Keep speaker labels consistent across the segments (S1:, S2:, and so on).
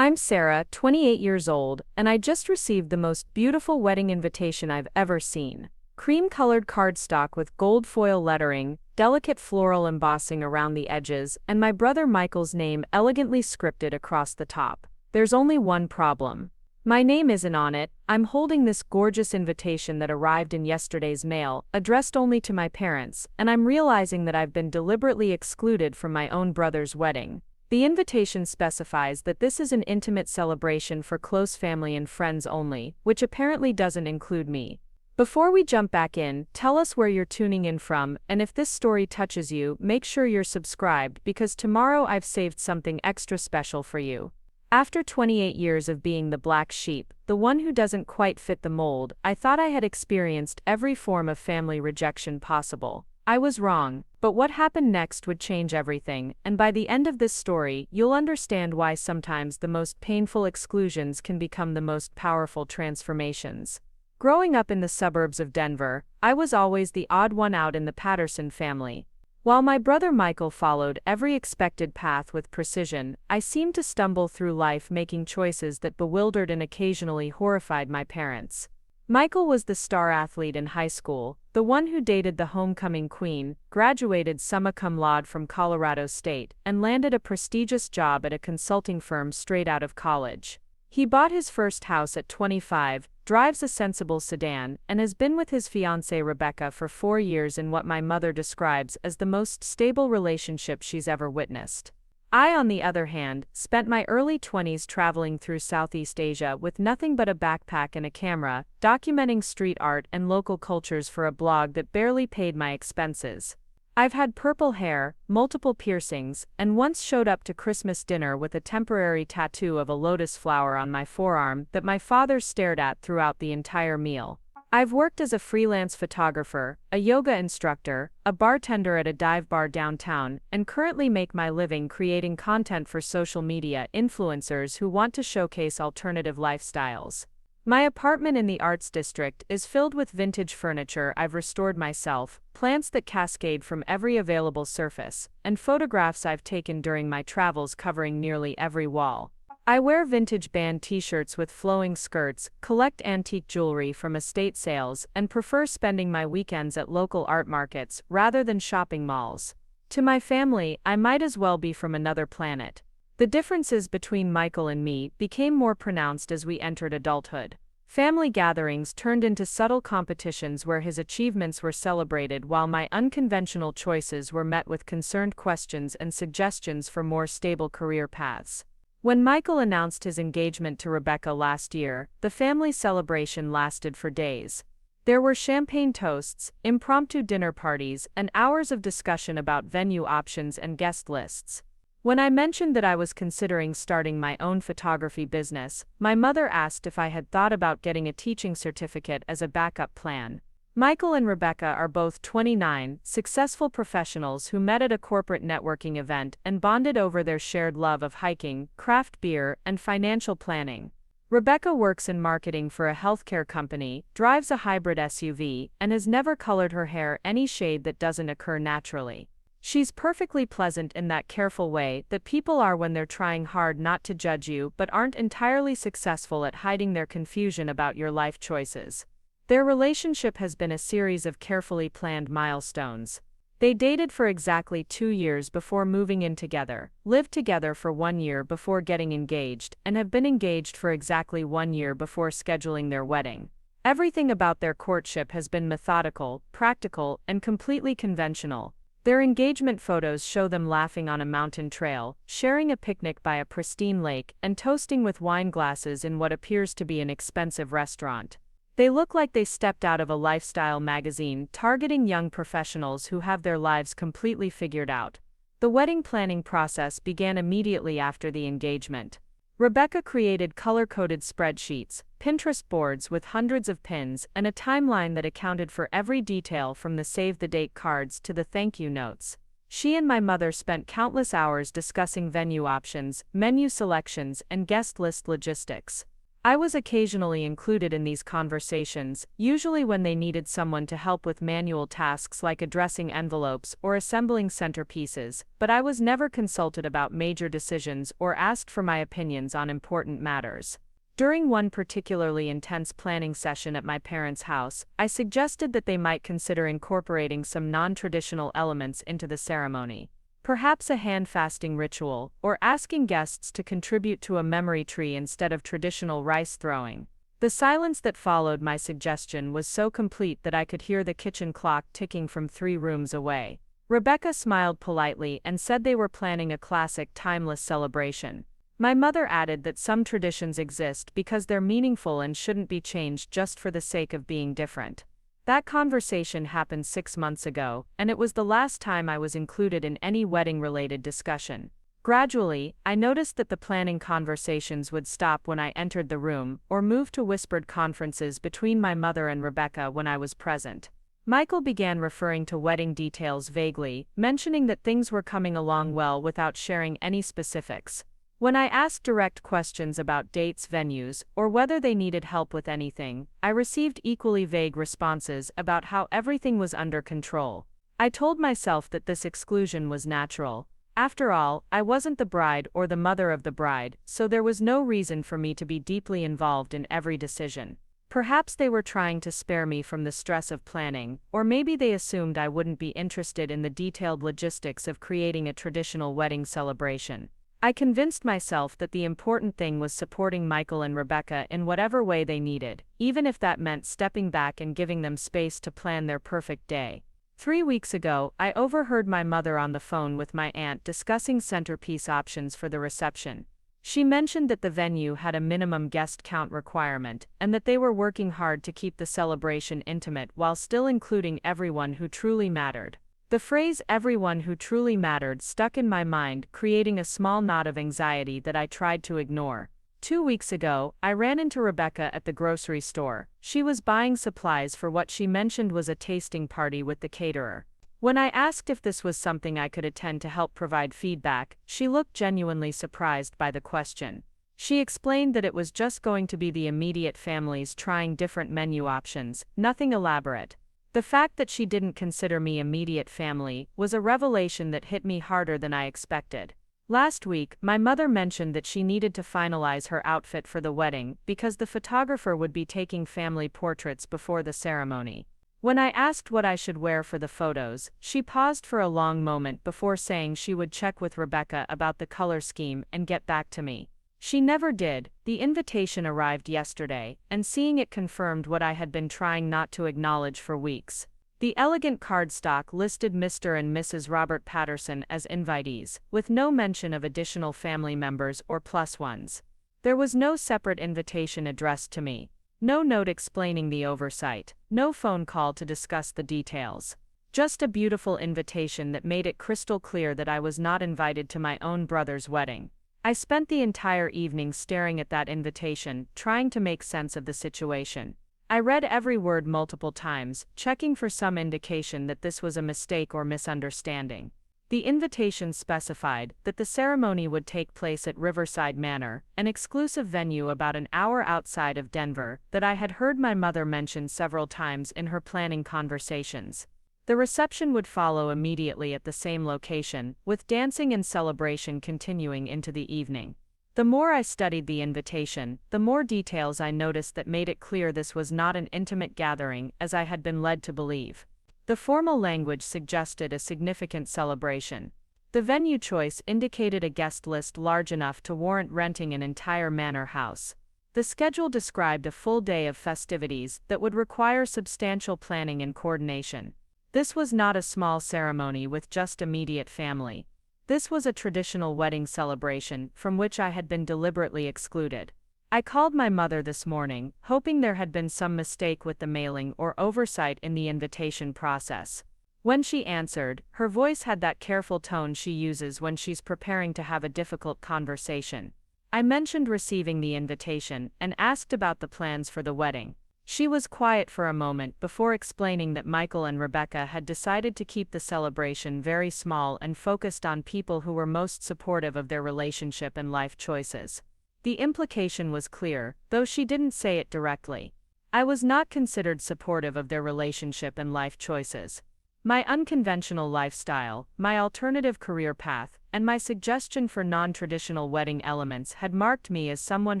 S1: I'm Sarah, 28 years old, and I just received the most beautiful wedding invitation I've ever seen. Cream-colored cardstock with gold foil lettering, delicate floral embossing around the edges, and my brother Michael's name elegantly scripted across the top. There's only one problem. My name isn't on it. I'm holding this gorgeous invitation that arrived in yesterday's mail, addressed only to my parents, and I'm realizing that I've been deliberately excluded from my own brother's wedding. The invitation specifies that this is an intimate celebration for close family and friends only, which apparently doesn't include me. Before we jump back in, tell us where you're tuning in from, and if this story touches you, make sure you're subscribed because tomorrow I've saved something extra special for you. After 28 years of being the black sheep, the one who doesn't quite fit the mold, I thought I had experienced every form of family rejection possible. I was wrong, but what happened next would change everything, and by the end of this story, you'll understand why sometimes the most painful exclusions can become the most powerful transformations. Growing up in the suburbs of Denver, I was always the odd one out in the Patterson family. While my brother Michael followed every expected path with precision, I seemed to stumble through life making choices that bewildered and occasionally horrified my parents. Michael was the star athlete in high school, the one who dated the homecoming queen, graduated summa cum laude from Colorado State, and landed a prestigious job at a consulting firm straight out of college. He bought his first house at 25, drives a sensible sedan, and has been with his fiancée Rebecca for 4 years in what my mother describes as the most stable relationship she's ever witnessed. I, on the other hand, spent my early 20s traveling through Southeast Asia with nothing but a backpack and a camera, documenting street art and local cultures for a blog that barely paid my expenses. I've had purple hair, multiple piercings, and once showed up to Christmas dinner with a temporary tattoo of a lotus flower on my forearm that my father stared at throughout the entire meal. I've worked as a freelance photographer, a yoga instructor, a bartender at a dive bar downtown, and currently make my living creating content for social media influencers who want to showcase alternative lifestyles. My apartment in the Arts District is filled with vintage furniture I've restored myself, plants that cascade from every available surface, and photographs I've taken during my travels covering nearly every wall. I wear vintage band t-shirts with flowing skirts, collect antique jewelry from estate sales, and prefer spending my weekends at local art markets rather than shopping malls. To my family, I might as well be from another planet. The differences between Michael and me became more pronounced as we entered adulthood. Family gatherings turned into subtle competitions where his achievements were celebrated while my unconventional choices were met with concerned questions and suggestions for more stable career paths. When Michael announced his engagement to Rebecca last year, the family celebration lasted for days. There were champagne toasts, impromptu dinner parties, and hours of discussion about venue options and guest lists. When I mentioned that I was considering starting my own photography business, my mother asked if I had thought about getting a teaching certificate as a backup plan. Michael and Rebecca are both 29, successful professionals who met at a corporate networking event and bonded over their shared love of hiking, craft beer, and financial planning. Rebecca works in marketing for a healthcare company, drives a hybrid SUV, and has never colored her hair any shade that doesn't occur naturally. She's perfectly pleasant in that careful way that people are when they're trying hard not to judge you but aren't entirely successful at hiding their confusion about your life choices. Their relationship has been a series of carefully planned milestones. They dated for exactly 2 years before moving in together, lived together for 1 year before getting engaged, and have been engaged for exactly 1 year before scheduling their wedding. Everything about their courtship has been methodical, practical, and completely conventional. Their engagement photos show them laughing on a mountain trail, sharing a picnic by a pristine lake, and toasting with wine glasses in what appears to be an expensive restaurant. They look like they stepped out of a lifestyle magazine targeting young professionals who have their lives completely figured out. The wedding planning process began immediately after the engagement. Rebecca created color-coded spreadsheets, Pinterest boards with hundreds of pins, and a timeline that accounted for every detail from the save-the-date cards to the thank you notes. She and my mother spent countless hours discussing venue options, menu selections, and guest list logistics. I was occasionally included in these conversations, usually when they needed someone to help with manual tasks like addressing envelopes or assembling centerpieces, but I was never consulted about major decisions or asked for my opinions on important matters. During one particularly intense planning session at my parents' house, I suggested that they might consider incorporating some non-traditional elements into the ceremony. Perhaps a hand-fasting ritual, or asking guests to contribute to a memory tree instead of traditional rice throwing. The silence that followed my suggestion was so complete that I could hear the kitchen clock ticking from 3 rooms away. Rebecca smiled politely and said they were planning a classic, timeless celebration. My mother added that some traditions exist because they're meaningful and shouldn't be changed just for the sake of being different. That conversation happened 6 months ago, and it was the last time I was included in any wedding-related discussion. Gradually, I noticed that the planning conversations would stop when I entered the room, or move to whispered conferences between my mother and Rebecca when I was present. Michael began referring to wedding details vaguely, mentioning that things were coming along well without sharing any specifics. When I asked direct questions about dates, venues, or whether they needed help with anything, I received equally vague responses about how everything was under control. I told myself that this exclusion was natural. After all, I wasn't the bride or the mother of the bride, so there was no reason for me to be deeply involved in every decision. Perhaps they were trying to spare me from the stress of planning, or maybe they assumed I wouldn't be interested in the detailed logistics of creating a traditional wedding celebration. I convinced myself that the important thing was supporting Michael and Rebecca in whatever way they needed, even if that meant stepping back and giving them space to plan their perfect day. 3 weeks ago, I overheard my mother on the phone with my aunt discussing centerpiece options for the reception. She mentioned that the venue had a minimum guest count requirement, and that they were working hard to keep the celebration intimate while still including everyone who truly mattered. The phrase "everyone who truly mattered" stuck in my mind, creating a small knot of anxiety that I tried to ignore. 2 weeks ago, I ran into Rebecca at the grocery store. She was buying supplies for what she mentioned was a tasting party with the caterer. When I asked if this was something I could attend to help provide feedback, she looked genuinely surprised by the question. She explained that it was just going to be the immediate families trying different menu options, nothing elaborate. The fact that she didn't consider me immediate family was a revelation that hit me harder than I expected. Last week, my mother mentioned that she needed to finalize her outfit for the wedding because the photographer would be taking family portraits before the ceremony. When I asked what I should wear for the photos, she paused for a long moment before saying she would check with Rebecca about the color scheme and get back to me. She never did. The invitation arrived yesterday, and seeing it confirmed what I had been trying not to acknowledge for weeks. The elegant cardstock listed Mr. and Mrs. Robert Patterson as invitees, with no mention of additional family members or plus ones. There was no separate invitation addressed to me. No note explaining the oversight. No phone call to discuss the details. Just a beautiful invitation that made it crystal clear that I was not invited to my own brother's wedding. I spent the entire evening staring at that invitation, trying to make sense of the situation. I read every word multiple times, checking for some indication that this was a mistake or misunderstanding. The invitation specified that the ceremony would take place at Riverside Manor, an exclusive venue about an hour outside of Denver that I had heard my mother mention several times in her planning conversations. The reception would follow immediately at the same location, with dancing and celebration continuing into the evening. The more I studied the invitation, the more details I noticed that made it clear this was not an intimate gathering as I had been led to believe. The formal language suggested a significant celebration. The venue choice indicated a guest list large enough to warrant renting an entire manor house. The schedule described a full day of festivities that would require substantial planning and coordination. This was not a small ceremony with just immediate family. This was a traditional wedding celebration from which I had been deliberately excluded. I called my mother this morning, hoping there had been some mistake with the mailing or oversight in the invitation process. When she answered, her voice had that careful tone she uses when she's preparing to have a difficult conversation. I mentioned receiving the invitation and asked about the plans for the wedding. She was quiet for a moment before explaining that Michael and Rebecca had decided to keep the celebration very small and focused on people who were most supportive of their relationship and life choices. The implication was clear, though she didn't say it directly. I was not considered supportive of their relationship and life choices. My unconventional lifestyle, my alternative career path, and my suggestion for non-traditional wedding elements had marked me as someone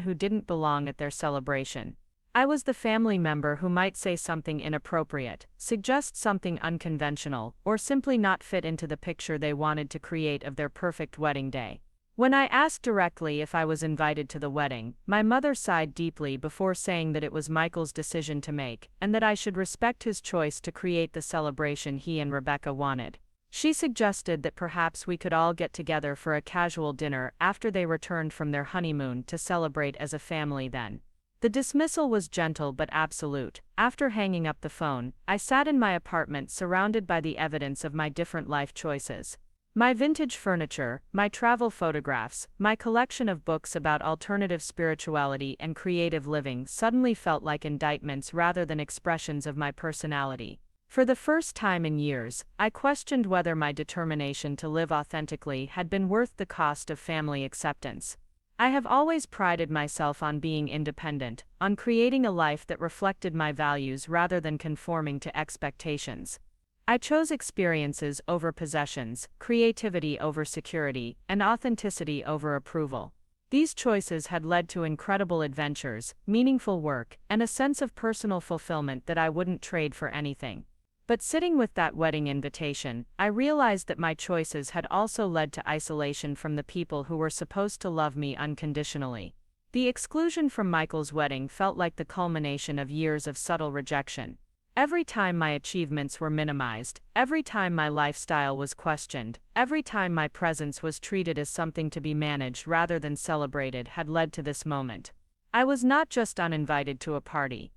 S1: who didn't belong at their celebration. I was the family member who might say something inappropriate, suggest something unconventional, or simply not fit into the picture they wanted to create of their perfect wedding day. When I asked directly if I was invited to the wedding, my mother sighed deeply before saying that it was Michael's decision to make, and that I should respect his choice to create the celebration he and Rebecca wanted. She suggested that perhaps we could all get together for a casual dinner after they returned from their honeymoon to celebrate as a family then. The dismissal was gentle but absolute. After hanging up the phone, I sat in my apartment surrounded by the evidence of my different life choices. My vintage furniture, my travel photographs, my collection of books about alternative spirituality and creative living suddenly felt like indictments rather than expressions of my personality. For the first time in years, I questioned whether my determination to live authentically had been worth the cost of family acceptance. I have always prided myself on being independent, on creating a life that reflected my values rather than conforming to expectations. I chose experiences over possessions, creativity over security, and authenticity over approval. These choices had led to incredible adventures, meaningful work, and a sense of personal fulfillment that I wouldn't trade for anything. But sitting with that wedding invitation, I realized that my choices had also led to isolation from the people who were supposed to love me unconditionally. The exclusion from Michael's wedding felt like the culmination of years of subtle rejection. Every time my achievements were minimized, every time my lifestyle was questioned, every time my presence was treated as something to be managed rather than celebrated had led to this moment. I was not just uninvited to a party.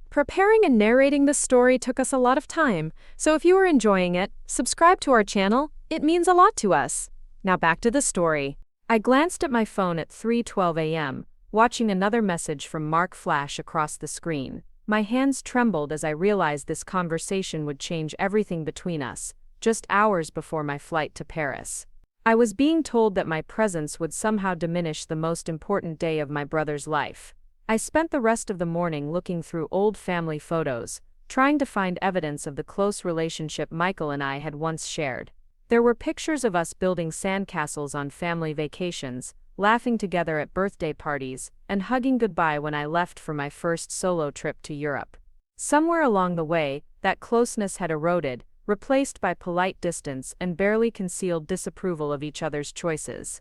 S2: Preparing and narrating this story took us a lot of time, so if you are enjoying it, subscribe to our channel, it means a lot to us. Now back to the story.
S1: I glanced at my phone at 3:12 a.m., watching another message from Mark flash across the screen. My hands trembled as I realized this conversation would change everything between us, just hours before my flight to Paris. I was being told that my presence would somehow diminish the most important day of my brother's life. I spent the rest of the morning looking through old family photos, trying to find evidence of the close relationship Michael and I had once shared. There were pictures of us building sandcastles on family vacations, laughing together at birthday parties, and hugging goodbye when I left for my first solo trip to Europe. Somewhere along the way, that closeness had eroded, replaced by polite distance and barely concealed disapproval of each other's choices.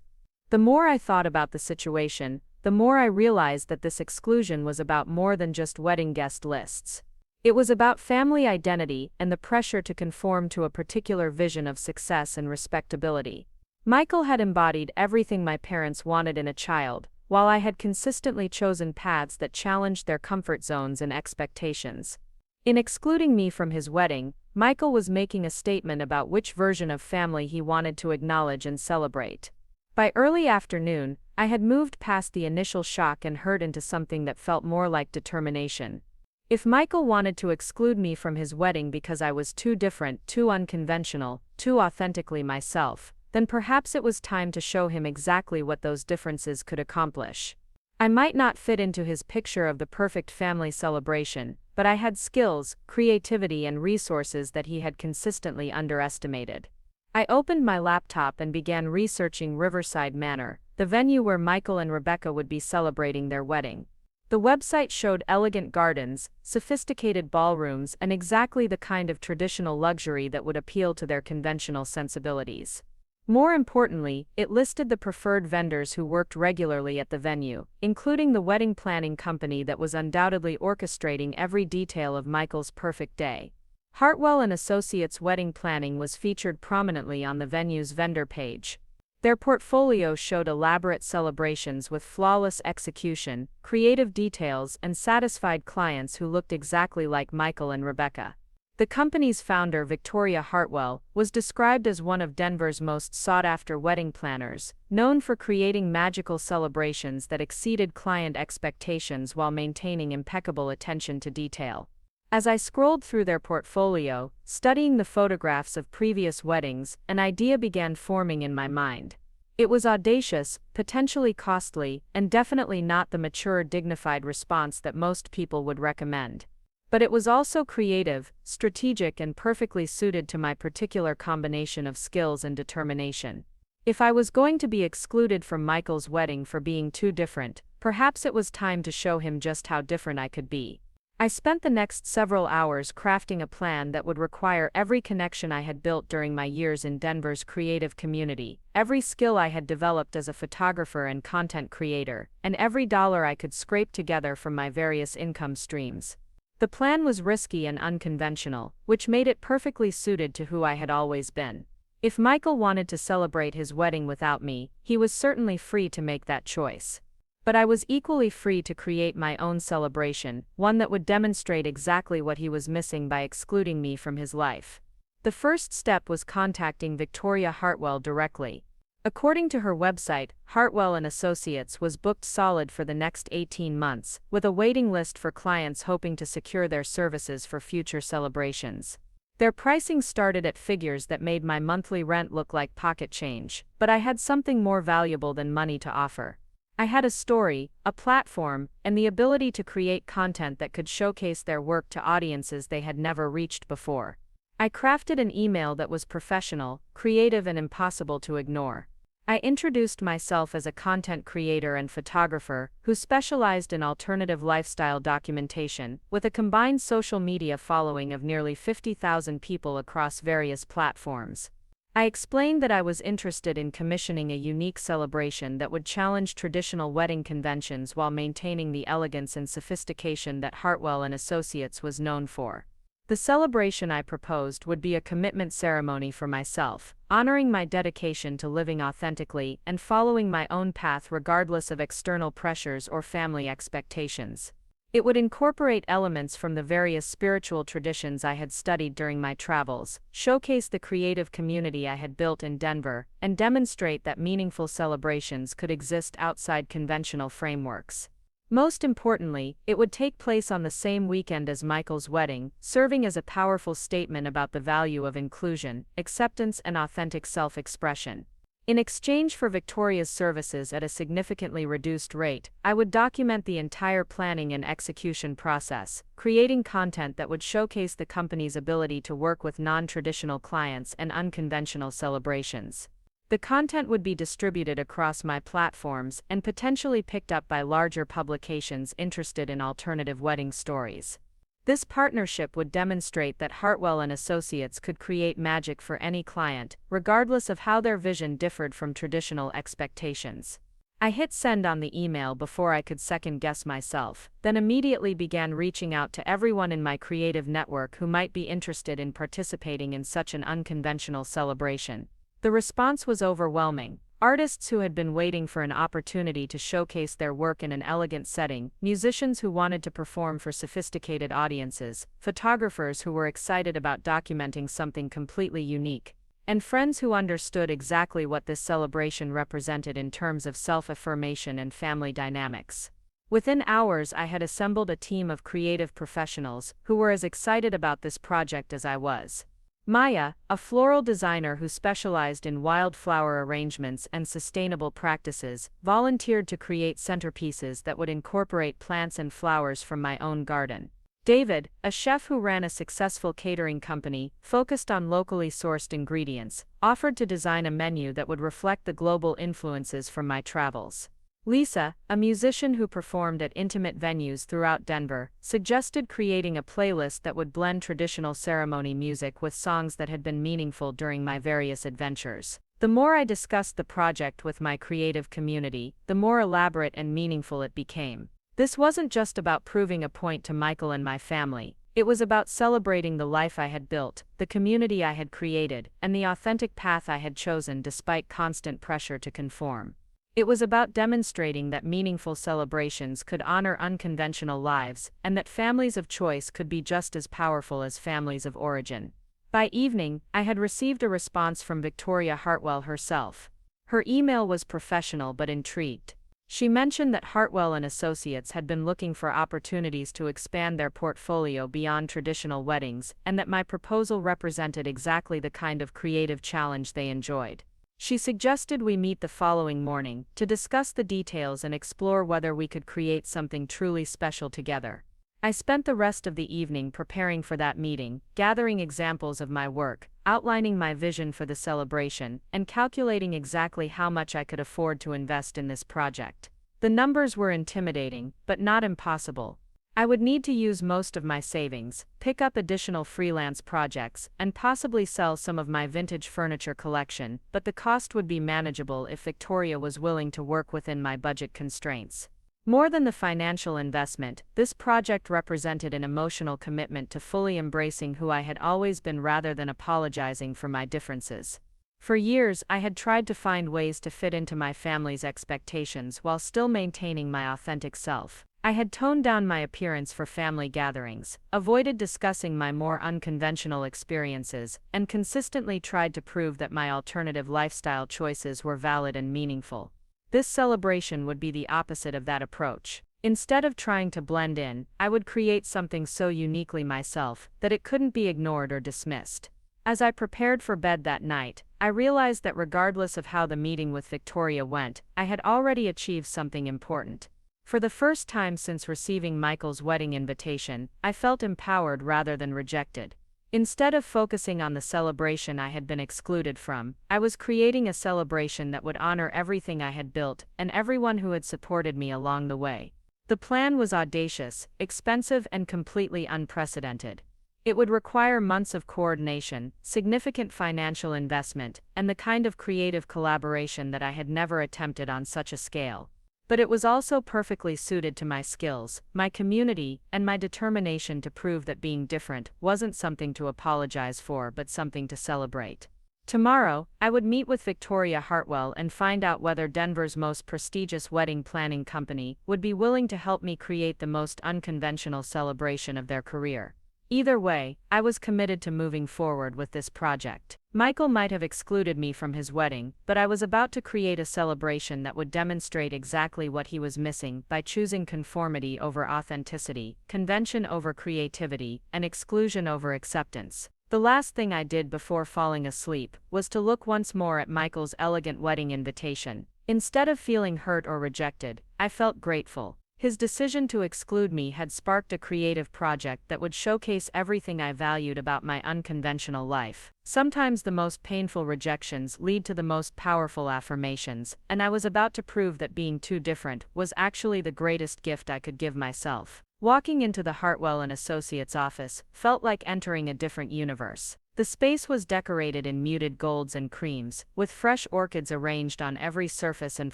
S1: The more I thought about the situation, the more I realized that this exclusion was about more than just wedding guest lists. It was about family identity and the pressure to conform to a particular vision of success and respectability. Michael had embodied everything my parents wanted in a child, while I had consistently chosen paths that challenged their comfort zones and expectations. In excluding me from his wedding, Michael was making a statement about which version of family he wanted to acknowledge and celebrate. By early afternoon, I had moved past the initial shock and hurt into something that felt more like determination. If Michael wanted to exclude me from his wedding because I was too different, too unconventional, too authentically myself, then perhaps it was time to show him exactly what those differences could accomplish. I might not fit into his picture of the perfect family celebration, but I had skills, creativity, and resources that he had consistently underestimated. I opened my laptop and began researching Riverside Manor, the venue where Michael and Rebecca would be celebrating their wedding. The website showed elegant gardens, sophisticated ballrooms, and exactly the kind of traditional luxury that would appeal to their conventional sensibilities. More importantly, it listed the preferred vendors who worked regularly at the venue, including the wedding planning company that was undoubtedly orchestrating every detail of Michael's perfect day. Hartwell and Associates Wedding Planning was featured prominently on the venue's vendor page. Their portfolio showed elaborate celebrations with flawless execution, creative details, and satisfied clients who looked exactly like Michael and Rebecca. The company's founder, Victoria Hartwell, was described as one of Denver's most sought-after wedding planners, known for creating magical celebrations that exceeded client expectations while maintaining impeccable attention to detail. As I scrolled through their portfolio, studying the photographs of previous weddings, an idea began forming in my mind. It was audacious, potentially costly, and definitely not the mature, dignified response that most people would recommend. But it was also creative, strategic, and perfectly suited to my particular combination of skills and determination. If I was going to be excluded from Michael's wedding for being too different, perhaps it was time to show him just how different I could be. I spent the next several hours crafting a plan that would require every connection I had built during my years in Denver's creative community, every skill I had developed as a photographer and content creator, and every dollar I could scrape together from my various income streams. The plan was risky and unconventional, which made it perfectly suited to who I had always been. If Michael wanted to celebrate his wedding without me, he was certainly free to make that choice. But I was equally free to create my own celebration, one that would demonstrate exactly what he was missing by excluding me from his life. The first step was contacting Victoria Hartwell directly. According to her website, Hartwell & Associates was booked solid for the next 18 months, with a waiting list for clients hoping to secure their services for future celebrations. Their pricing started at figures that made my monthly rent look like pocket change, but I had something more valuable than money to offer. I had a story, a platform, and the ability to create content that could showcase their work to audiences they had never reached before. I crafted an email that was professional, creative, and impossible to ignore. I introduced myself as a content creator and photographer who specialized in alternative lifestyle documentation, with a combined social media following of nearly 50,000 people across various platforms. I explained that I was interested in commissioning a unique celebration that would challenge traditional wedding conventions while maintaining the elegance and sophistication that Hartwell & Associates was known for. The celebration I proposed would be a commitment ceremony for myself, honoring my dedication to living authentically and following my own path regardless of external pressures or family expectations. It would incorporate elements from the various spiritual traditions I had studied during my travels, showcase the creative community I had built in Denver, and demonstrate that meaningful celebrations could exist outside conventional frameworks. Most importantly, it would take place on the same weekend as Michael's wedding, serving as a powerful statement about the value of inclusion, acceptance, and authentic self-expression. In exchange for Victoria's services at a significantly reduced rate, I would document the entire planning and execution process, creating content that would showcase the company's ability to work with non-traditional clients and unconventional celebrations. The content would be distributed across my platforms and potentially picked up by larger publications interested in alternative wedding stories. This partnership would demonstrate that Hartwell & Associates could create magic for any client, regardless of how their vision differed from traditional expectations. I hit send on the email before I could second-guess myself, then immediately began reaching out to everyone in my creative network who might be interested in participating in such an unconventional celebration. The response was overwhelming. Artists who had been waiting for an opportunity to showcase their work in an elegant setting, musicians who wanted to perform for sophisticated audiences, photographers who were excited about documenting something completely unique, and friends who understood exactly what this celebration represented in terms of self-affirmation and family dynamics. Within hours, I had assembled a team of creative professionals who were as excited about this project as I was. Maya, a floral designer who specialized in wildflower arrangements and sustainable practices, volunteered to create centerpieces that would incorporate plants and flowers from my own garden. David, a chef who ran a successful catering company, focused on locally sourced ingredients, offered to design a menu that would reflect the global influences from my travels. Lisa, a musician who performed at intimate venues throughout Denver, suggested creating a playlist that would blend traditional ceremony music with songs that had been meaningful during my various adventures. The more I discussed the project with my creative community, the more elaborate and meaningful it became. This wasn't just about proving a point to Michael and my family. It was about celebrating the life I had built, the community I had created, and the authentic path I had chosen despite constant pressure to conform. It was about demonstrating that meaningful celebrations could honor unconventional lives, and that families of choice could be just as powerful as families of origin. By evening, I had received a response from Victoria Hartwell herself. Her email was professional but intrigued. She mentioned that Hartwell & Associates had been looking for opportunities to expand their portfolio beyond traditional weddings, and that my proposal represented exactly the kind of creative challenge they enjoyed. She suggested we meet the following morning to discuss the details and explore whether we could create something truly special together. I spent the rest of the evening preparing for that meeting, gathering examples of my work, outlining my vision for the celebration, and calculating exactly how much I could afford to invest in this project. The numbers were intimidating, but not impossible. I would need to use most of my savings, pick up additional freelance projects, and possibly sell some of my vintage furniture collection, but the cost would be manageable if Victoria was willing to work within my budget constraints. More than the financial investment, this project represented an emotional commitment to fully embracing who I had always been rather than apologizing for my differences. For years, I had tried to find ways to fit into my family's expectations while still maintaining my authentic self. I had toned down my appearance for family gatherings, avoided discussing my more unconventional experiences, and consistently tried to prove that my alternative lifestyle choices were valid and meaningful. This celebration would be the opposite of that approach. Instead of trying to blend in, I would create something so uniquely myself that it couldn't be ignored or dismissed. As I prepared for bed that night, I realized that regardless of how the meeting with Victoria went, I had already achieved something important. For the first time since receiving Michael's wedding invitation, I felt empowered rather than rejected. Instead of focusing on the celebration I had been excluded from, I was creating a celebration that would honor everything I had built and everyone who had supported me along the way. The plan was audacious, expensive, and completely unprecedented. It would require months of coordination, significant financial investment, and the kind of creative collaboration that I had never attempted on such a scale. But it was also perfectly suited to my skills, my community, and my determination to prove that being different wasn't something to apologize for but something to celebrate. Tomorrow, I would meet with Victoria Hartwell and find out whether Denver's most prestigious wedding planning company would be willing to help me create the most unconventional celebration of their career. Either way, I was committed to moving forward with this project. Michael might have excluded me from his wedding, but I was about to create a celebration that would demonstrate exactly what he was missing by choosing conformity over authenticity, convention over creativity, and exclusion over acceptance. The last thing I did before falling asleep was to look once more at Michael's elegant wedding invitation. Instead of feeling hurt or rejected, I felt grateful. His decision to exclude me had sparked a creative project that would showcase everything I valued about my unconventional life. Sometimes the most painful rejections lead to the most powerful affirmations, and I was about to prove that being too different was actually the greatest gift I could give myself. Walking into the Hartwell & Associates office felt like entering a different universe. The space was decorated in muted golds and creams, with fresh orchids arranged on every surface and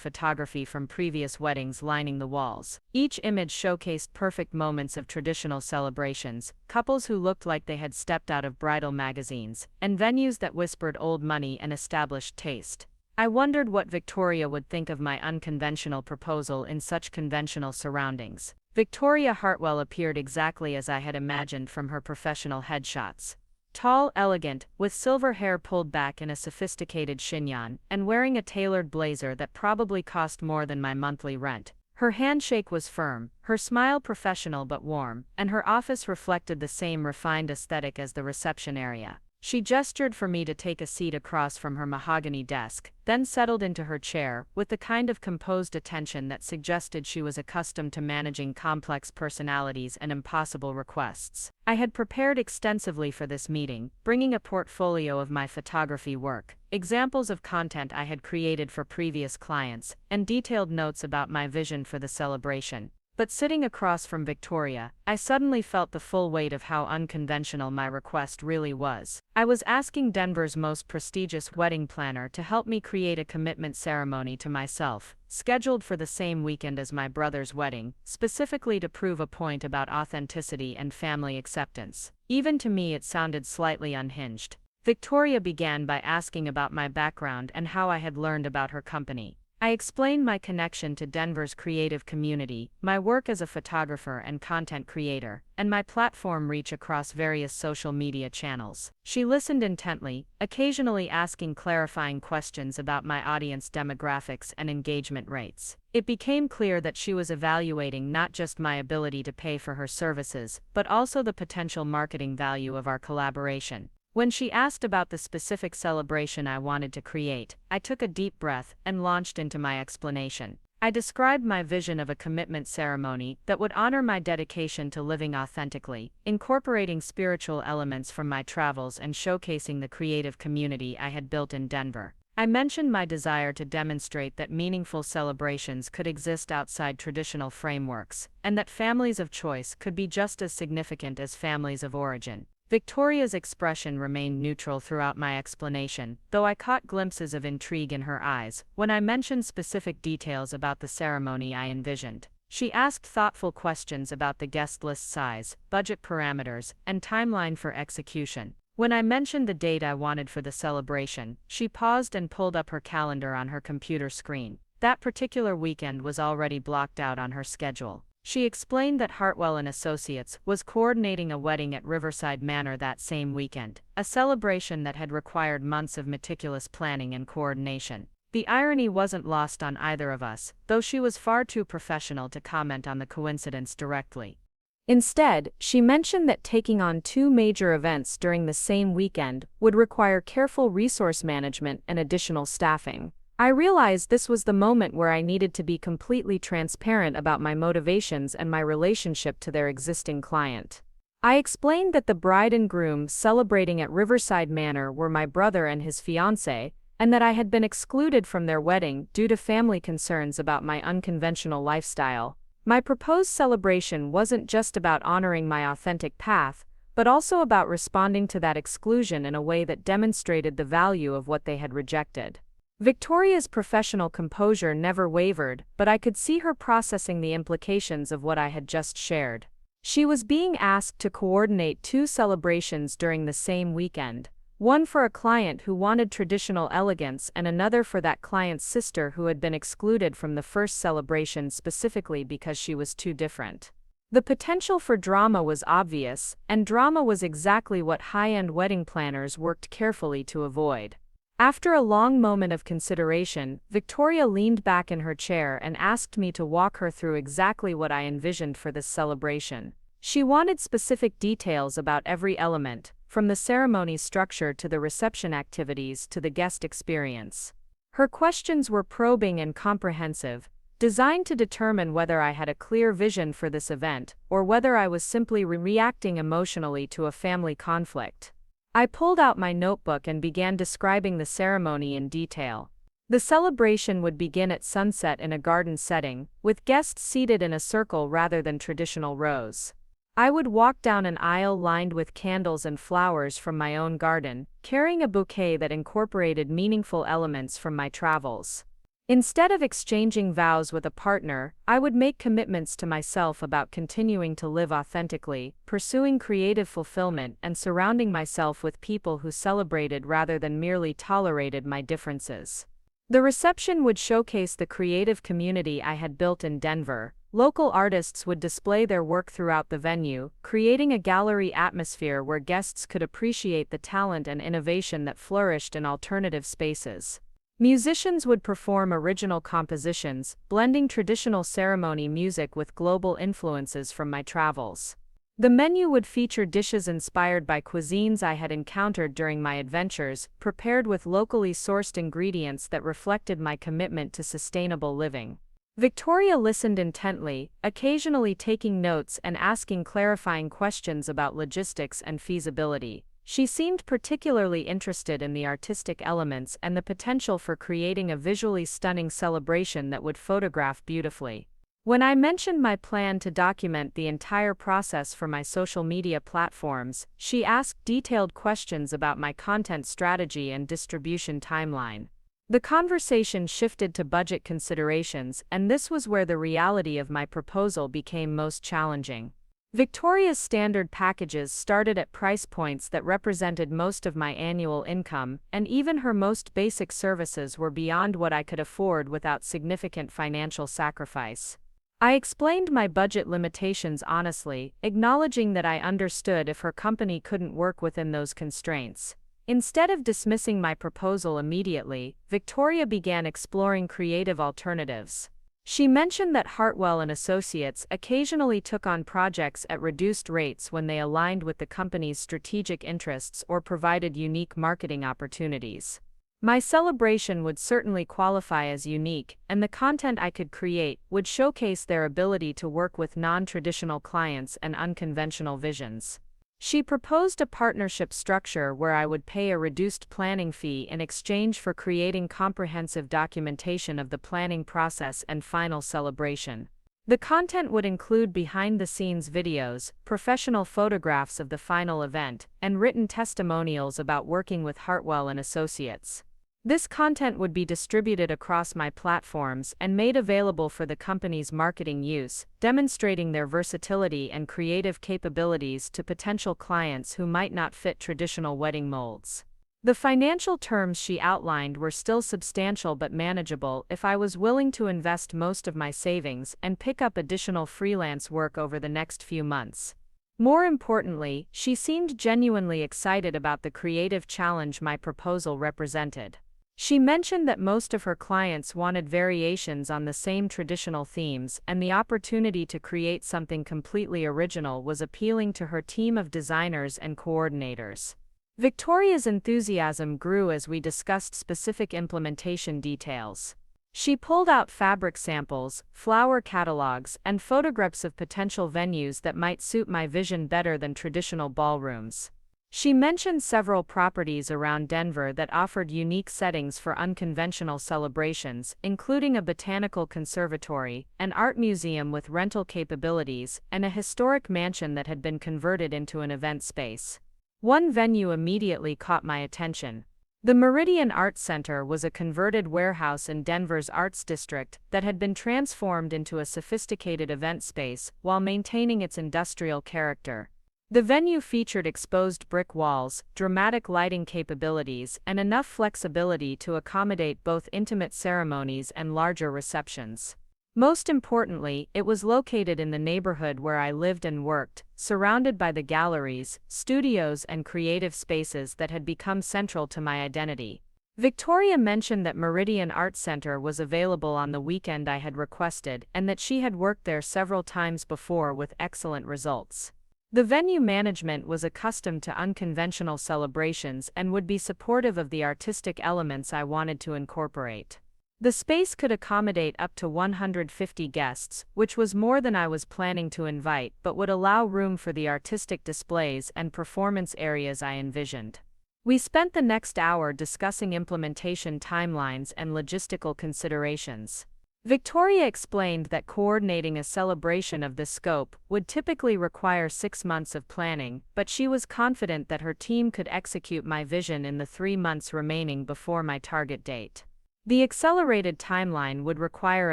S1: photography from previous weddings lining the walls. Each image showcased perfect moments of traditional celebrations, couples who looked like they had stepped out of bridal magazines, and venues that whispered old money and established taste. I wondered what Victoria would think of my unconventional proposal in such conventional surroundings. Victoria Hartwell appeared exactly as I had imagined from her professional headshots. Tall, elegant, with silver hair pulled back in a sophisticated chignon, and wearing a tailored blazer that probably cost more than my monthly rent. Her handshake was firm, her smile professional but warm, and her office reflected the same refined aesthetic as the reception area. She gestured for me to take a seat across from her mahogany desk, then settled into her chair, with the kind of composed attention that suggested she was accustomed to managing complex personalities and impossible requests. I had prepared extensively for this meeting, bringing a portfolio of my photography work, examples of content I had created for previous clients, and detailed notes about my vision for the celebration. But sitting across from Victoria, I suddenly felt the full weight of how unconventional my request really was. I was asking Denver's most prestigious wedding planner to help me create a commitment ceremony to myself, scheduled for the same weekend as my brother's wedding, specifically to prove a point about authenticity and family acceptance. Even to me it sounded slightly unhinged. Victoria began by asking about my background and how I had learned about her company. I explained my connection to Denver's creative community, my work as a photographer and content creator, and my platform reach across various social media channels. She listened intently, occasionally asking clarifying questions about my audience demographics and engagement rates. It became clear that she was evaluating not just my ability to pay for her services, but also the potential marketing value of our collaboration. When she asked about the specific celebration I wanted to create, I took a deep breath and launched into my explanation. I described my vision of a commitment ceremony that would honor my dedication to living authentically, incorporating spiritual elements from my travels and showcasing the creative community I had built in Denver. I mentioned my desire to demonstrate that meaningful celebrations could exist outside traditional frameworks, and that families of choice could be just as significant as families of origin. Victoria's expression remained neutral throughout my explanation, though I caught glimpses of intrigue in her eyes when I mentioned specific details about the ceremony I envisioned. She asked thoughtful questions about the guest list size, budget parameters, and timeline for execution. When I mentioned the date I wanted for the celebration, she paused and pulled up her calendar on her computer screen. That particular weekend was already blocked out on her schedule. She explained that Hartwell and Associates was coordinating a wedding at Riverside Manor that same weekend, a celebration that had required months of meticulous planning and coordination. The irony wasn't lost on either of us, though she was far too professional to comment on the coincidence directly.
S2: Instead, she mentioned that taking on two major events during the same weekend would require careful resource management and additional staffing. I realized this was the moment where I needed to be completely transparent about my motivations and my relationship to their existing client. I explained that the bride and groom celebrating at Riverside Manor were my brother and his fiancée, and that I had been excluded from their wedding due to family concerns about my unconventional lifestyle. My proposed celebration wasn't just about honoring my authentic path, but also about responding to that exclusion in a way that demonstrated the value of what they had rejected. Victoria's professional composure never wavered, but I could see her processing the implications of what I had just shared. She was being asked to coordinate two celebrations during the same weekend, one for a client who wanted traditional elegance and another for that client's sister who had been excluded from the first celebration specifically because she was too different. The potential for drama was obvious, and drama was exactly what high-end wedding planners worked carefully to avoid. After a long moment of consideration, Victoria leaned back in her chair and asked me to walk her through exactly what I envisioned for this celebration. She wanted specific details about every element, from the ceremony structure to the reception activities to the guest experience. Her questions were probing and comprehensive, designed to determine whether I had a clear vision for this event or whether I was simply reacting emotionally to a family conflict. I pulled out my notebook and began describing the ceremony in detail. The celebration would begin at sunset in a garden setting, with guests seated in a circle rather than traditional rows. I would walk down an aisle lined with candles and flowers from my own garden, carrying a bouquet that incorporated meaningful elements from my travels. Instead of exchanging vows with a partner, I would make commitments to myself about continuing to live authentically, pursuing creative fulfillment, and surrounding myself with people who celebrated rather than merely tolerated my differences. The reception would showcase the creative community I had built in Denver. Local artists would display their work throughout the venue, creating a gallery atmosphere where guests could appreciate the talent and innovation that flourished in alternative spaces. Musicians would perform original compositions, blending traditional ceremony music with global influences from my travels. The menu would feature dishes inspired by cuisines I had encountered during my adventures, prepared with locally sourced ingredients that reflected my commitment to sustainable living. Victoria listened intently, occasionally taking notes and asking clarifying questions about logistics and feasibility. She seemed particularly interested in the artistic elements and the potential for creating a visually stunning celebration that would photograph beautifully. When I mentioned my plan to document the entire process for my social media platforms, she asked detailed questions about my content strategy and distribution timeline. The conversation shifted to budget considerations, and this was where the reality of my proposal became most challenging. Victoria's standard packages started at price points that represented most of my annual income, and even her most basic services were beyond what I could afford without significant financial sacrifice. I explained my budget limitations honestly, acknowledging that I understood if her company couldn't work within those constraints. Instead of dismissing my proposal immediately, Victoria began exploring creative alternatives. She mentioned that Hartwell and Associates occasionally took on projects at reduced rates when they aligned with the company's strategic interests or provided unique marketing opportunities. My celebration would certainly qualify as unique, and the content I could create would showcase their ability to work with non-traditional clients and unconventional visions. She proposed a partnership structure where I would pay a reduced planning fee in exchange for creating comprehensive documentation of the planning process and final celebration. The content would include behind-the-scenes videos, professional photographs of the final event, and written testimonials about working with Hartwell and Associates. This content would be distributed across my platforms and made available for the company's marketing use, demonstrating their versatility and creative capabilities to potential clients who might not fit traditional wedding molds. The financial terms she outlined were still substantial but manageable if I was willing to invest most of my savings and pick up additional freelance work over the next few months. More importantly, she seemed genuinely excited about the creative challenge my proposal represented. She mentioned that most of her clients wanted variations on the same traditional themes, and the opportunity to create something completely original was appealing to her team of designers and coordinators. Victoria's enthusiasm grew as we discussed specific implementation details. She pulled out fabric samples, flower catalogs, and photographs of potential venues that might suit my vision better than traditional ballrooms. She mentioned several properties around Denver that offered unique settings for unconventional celebrations, including a botanical conservatory, an art museum with rental capabilities, and a historic mansion that had been converted into an event space. One venue immediately caught my attention. The Meridian Arts Center was a converted warehouse in Denver's Arts District that had been transformed into a sophisticated event space while maintaining its industrial character. The venue featured exposed brick walls, dramatic lighting capabilities, and enough flexibility to accommodate both intimate ceremonies and larger receptions. Most importantly, it was located in the neighborhood where I lived and worked, surrounded by the galleries, studios, and creative spaces that had become central to my identity. Victoria mentioned that Meridian Arts Center was available on the weekend I had requested and that she had worked there several times before with excellent results. The venue management was accustomed to unconventional celebrations and would be supportive of the artistic elements I wanted to incorporate. The space could accommodate up to 150 guests, which was more than I was planning to invite, but would allow room for the artistic displays and performance areas I envisioned. We spent the next hour discussing implementation timelines and logistical considerations. Victoria explained that coordinating a celebration of this scope would typically require 6 months of planning, but she was confident that her team could execute my vision in the 3 months remaining before my target date. The accelerated timeline would require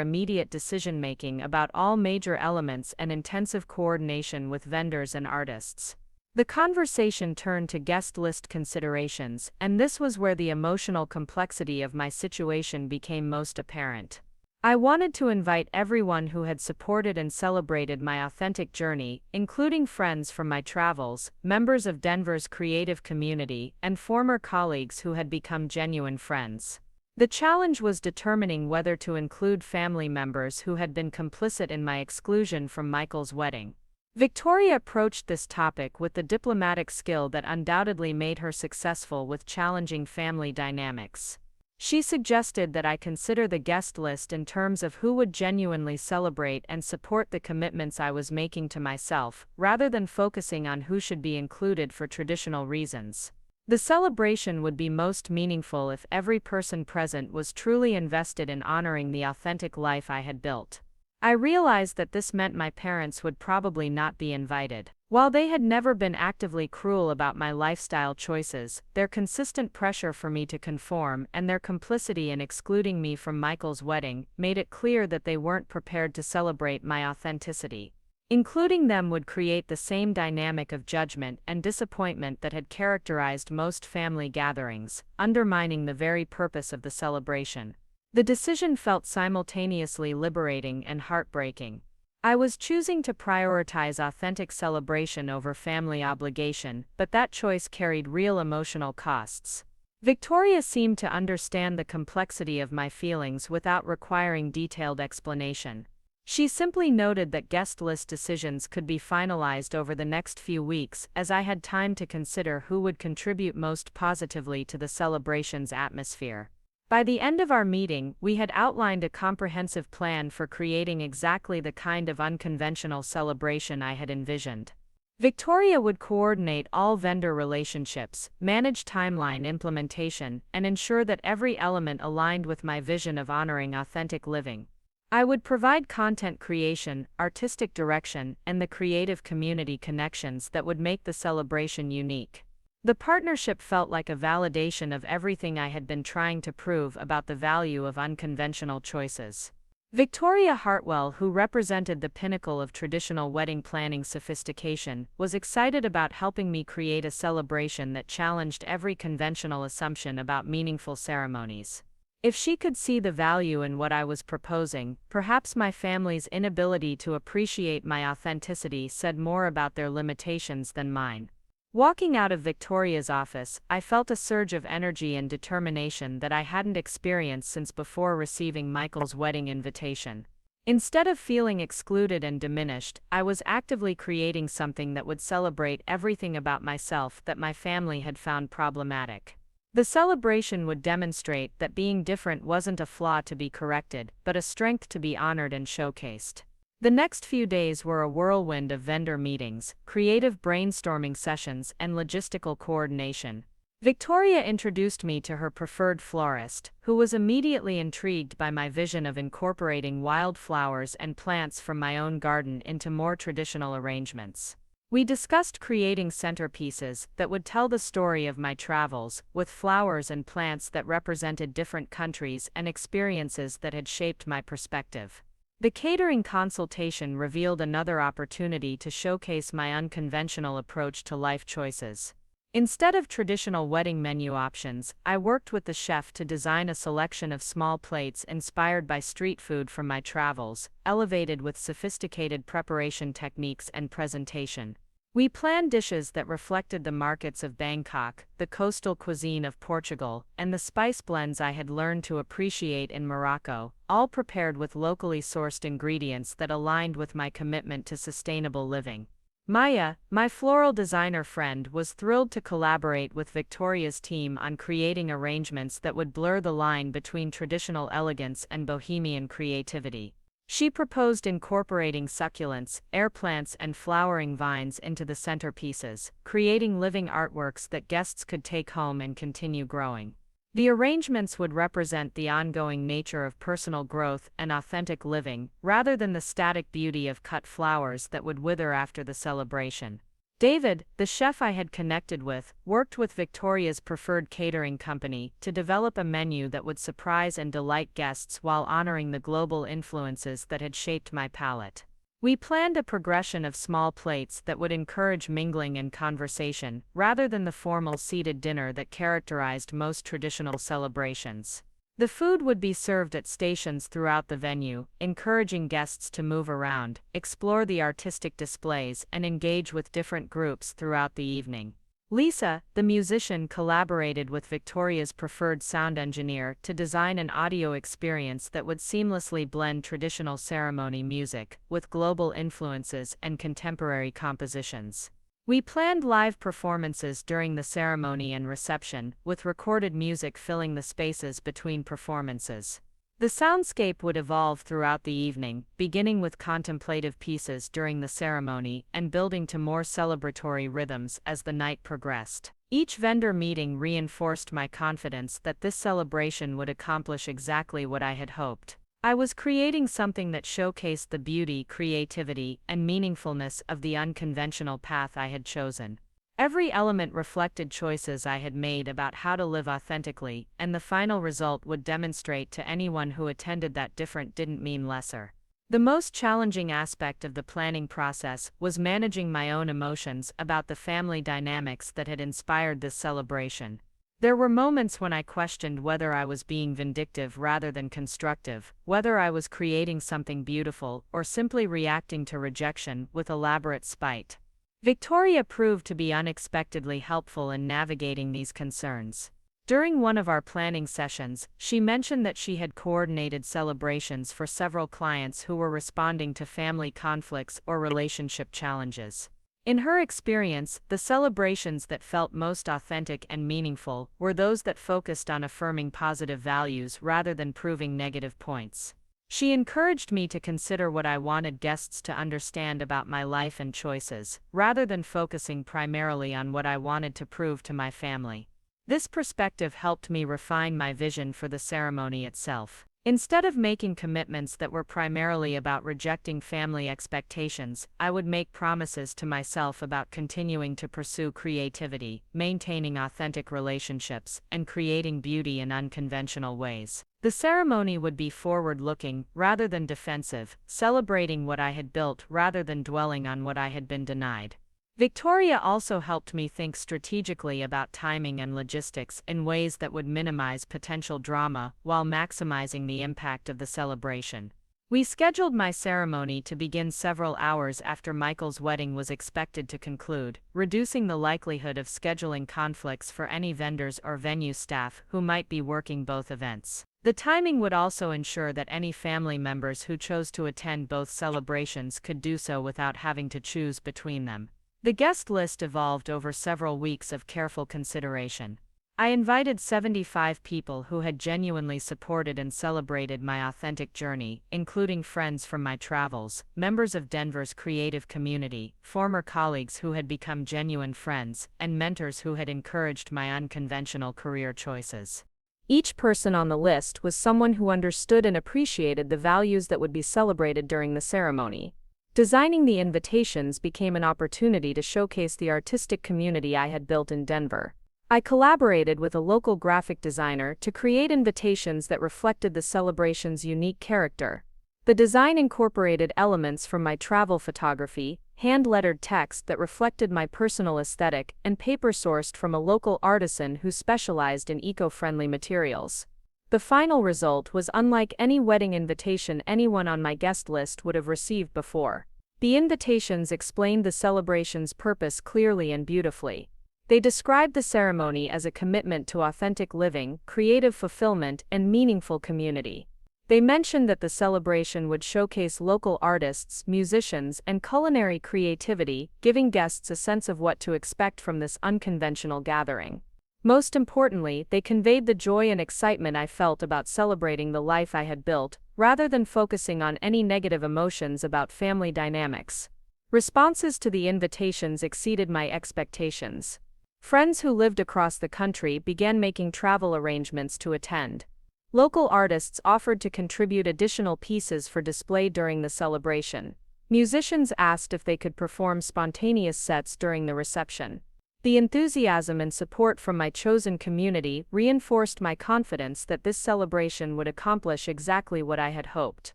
S2: immediate decision-making about all major elements and intensive coordination with vendors and artists. The conversation turned to guest list considerations, and this was where the emotional complexity of my situation became most apparent. I wanted to invite everyone who had supported and celebrated my authentic journey, including friends from my travels, members of Denver's creative community, and former colleagues who had become genuine friends. The challenge was determining whether to include family members who had been complicit in my exclusion from Michael's wedding. Victoria approached this topic with the diplomatic skill that undoubtedly made her successful with challenging family dynamics. She suggested that I consider the guest list in terms of who would genuinely celebrate and support the commitments I was making to myself, rather than focusing on who should be included for traditional reasons. The celebration would be most meaningful if every person present was truly invested in honoring the authentic life I had built. I realized that this meant my parents would probably not be invited. While they had never been actively cruel about my lifestyle choices, their consistent pressure for me to conform and their complicity in excluding me from Michael's wedding made it clear that they weren't prepared to celebrate my authenticity. Including them would create the same dynamic of judgment and disappointment that had characterized most family gatherings, undermining the very purpose of the celebration. The decision felt simultaneously liberating and heartbreaking. I was choosing to prioritize authentic celebration over family obligation, but that choice carried real emotional costs.
S1: Victoria seemed to understand the complexity of my feelings without requiring detailed explanation. She simply noted that guest list decisions could be finalized over the next few weeks, as I had time to consider who would contribute most positively to the celebration's atmosphere. By the end of our meeting, we had outlined a comprehensive plan for creating exactly the kind of unconventional celebration I had envisioned. Victoria would coordinate all vendor relationships, manage timeline implementation, and ensure that every element aligned with my vision of honoring authentic living. I would provide content creation, artistic direction, and the creative community connections that would make the celebration unique. The partnership felt like a validation of everything I had been trying to prove about the value of unconventional choices. Victoria Hartwell, who represented the pinnacle of traditional wedding planning sophistication, was excited about helping me create a celebration that challenged every conventional assumption about meaningful ceremonies. If she could see the value in what I was proposing, perhaps my family's inability to appreciate my authenticity said more about their limitations than mine. Walking out of Victoria's office, I felt a surge of energy and determination that I hadn't experienced since before receiving Michael's wedding invitation. Instead of feeling excluded and diminished, I was actively creating something that would celebrate everything about myself that my family had found problematic. The celebration would demonstrate that being different wasn't a flaw to be corrected, but a strength to be honored and showcased. The next few days were a whirlwind of vendor meetings, creative brainstorming sessions, and logistical coordination. Victoria introduced me to her preferred florist, who was immediately intrigued by my vision of incorporating wildflowers and plants from my own garden into more traditional arrangements. We discussed creating centerpieces that would tell the story of my travels, with flowers and plants that represented different countries and experiences that had shaped my perspective. The catering consultation revealed another opportunity to showcase my unconventional approach to life choices. Instead of traditional wedding menu options, I worked with the chef to design a selection of small plates inspired by street food from my travels, elevated with sophisticated preparation techniques and presentation. We planned dishes that reflected the markets of Bangkok, the coastal cuisine of Portugal, and the spice blends I had learned to appreciate in Morocco, all prepared with locally sourced ingredients that aligned with my commitment to sustainable living. Maya, my floral designer friend, was thrilled to collaborate with Victoria's team on creating arrangements that would blur the line between traditional elegance and bohemian creativity. She proposed incorporating succulents, air plants, and flowering vines into the centerpieces, creating living artworks that guests could take home and continue growing. The arrangements would represent the ongoing nature of personal growth and authentic living, rather than the static beauty of cut flowers that would wither after the celebration. David, the chef I had connected with, worked with Victoria's preferred catering company to develop a menu that would surprise and delight guests while honoring the global influences that had shaped my palate. We planned a progression of small plates that would encourage mingling and conversation, rather than the formal seated dinner that characterized most traditional celebrations. The food would be served at stations throughout the venue, encouraging guests to move around, explore the artistic displays, and engage with different groups throughout the evening. Lisa, the musician, collaborated with Victoria's preferred sound engineer to design an audio experience that would seamlessly blend traditional ceremony music with global influences and contemporary compositions. We planned live performances during the ceremony and reception, with recorded music filling the spaces between performances. The soundscape would evolve throughout the evening, beginning with contemplative pieces during the ceremony and building to more celebratory rhythms as the night progressed. Each vendor meeting reinforced my confidence that this celebration would accomplish exactly what I had hoped. I was creating something that showcased the beauty, creativity, and meaningfulness of the unconventional path I had chosen. Every element reflected choices I had made about how to live authentically, and the final result would demonstrate to anyone who attended that different didn't mean lesser. The most challenging aspect of the planning process was managing my own emotions about the family dynamics that had inspired this celebration. There were moments when I questioned whether I was being vindictive rather than constructive, whether I was creating something beautiful or simply reacting to rejection with elaborate spite. Victoria proved to be unexpectedly helpful in navigating these concerns. During one of our planning sessions, she mentioned that she had coordinated celebrations for several clients who were responding to family conflicts or relationship challenges. In her experience, the celebrations that felt most authentic and meaningful were those that focused on affirming positive values rather than proving negative points. She encouraged me to consider what I wanted guests to understand about my life and choices, rather than focusing primarily on what I wanted to prove to my family. This perspective helped me refine my vision for the ceremony itself. Instead of making commitments that were primarily about rejecting family expectations, I would make promises to myself about continuing to pursue creativity, maintaining authentic relationships, and creating beauty in unconventional ways. The ceremony would be forward-looking, rather than defensive, celebrating what I had built rather than dwelling on what I had been denied. Victoria also helped me think strategically about timing and logistics in ways that would minimize potential drama while maximizing the impact of the celebration. We scheduled my ceremony to begin several hours after Michael's wedding was expected to conclude, reducing the likelihood of scheduling conflicts for any vendors or venue staff who might be working both events. The timing would also ensure that any family members who chose to attend both celebrations could do so without having to choose between them. The guest list evolved over several weeks of careful consideration. I invited 75 people who had genuinely supported and celebrated my authentic journey, including friends from my travels, members of Denver's creative community, former colleagues who had become genuine friends, and mentors who had encouraged my unconventional career choices.
S2: Each person on the list was someone who understood and appreciated the values that would be celebrated during the ceremony. Designing the invitations became an opportunity to showcase the artistic community I had built in Denver. I collaborated with a local graphic designer to create invitations that reflected the celebration's unique character. The design incorporated elements from my travel photography, hand-lettered text that reflected my personal aesthetic, and paper sourced from a local artisan who specialized in eco-friendly materials. The final result was unlike any wedding invitation anyone on my guest list would have received before. The invitations explained the celebration's purpose clearly and beautifully. They described the ceremony as a commitment to authentic living, creative fulfillment, and meaningful community. They mentioned that the celebration would showcase local artists, musicians, and culinary creativity, giving guests a sense of what to expect from this unconventional gathering. Most importantly, they conveyed the joy and excitement I felt about celebrating the life I had built, rather than focusing on any negative emotions about family dynamics. Responses to the invitations exceeded my expectations. Friends who lived across the country began making travel arrangements to attend. Local artists offered to contribute additional pieces for display during the celebration. Musicians asked if they could perform spontaneous sets during the reception. The enthusiasm and support from my chosen community reinforced my confidence that this celebration would accomplish exactly what I had hoped.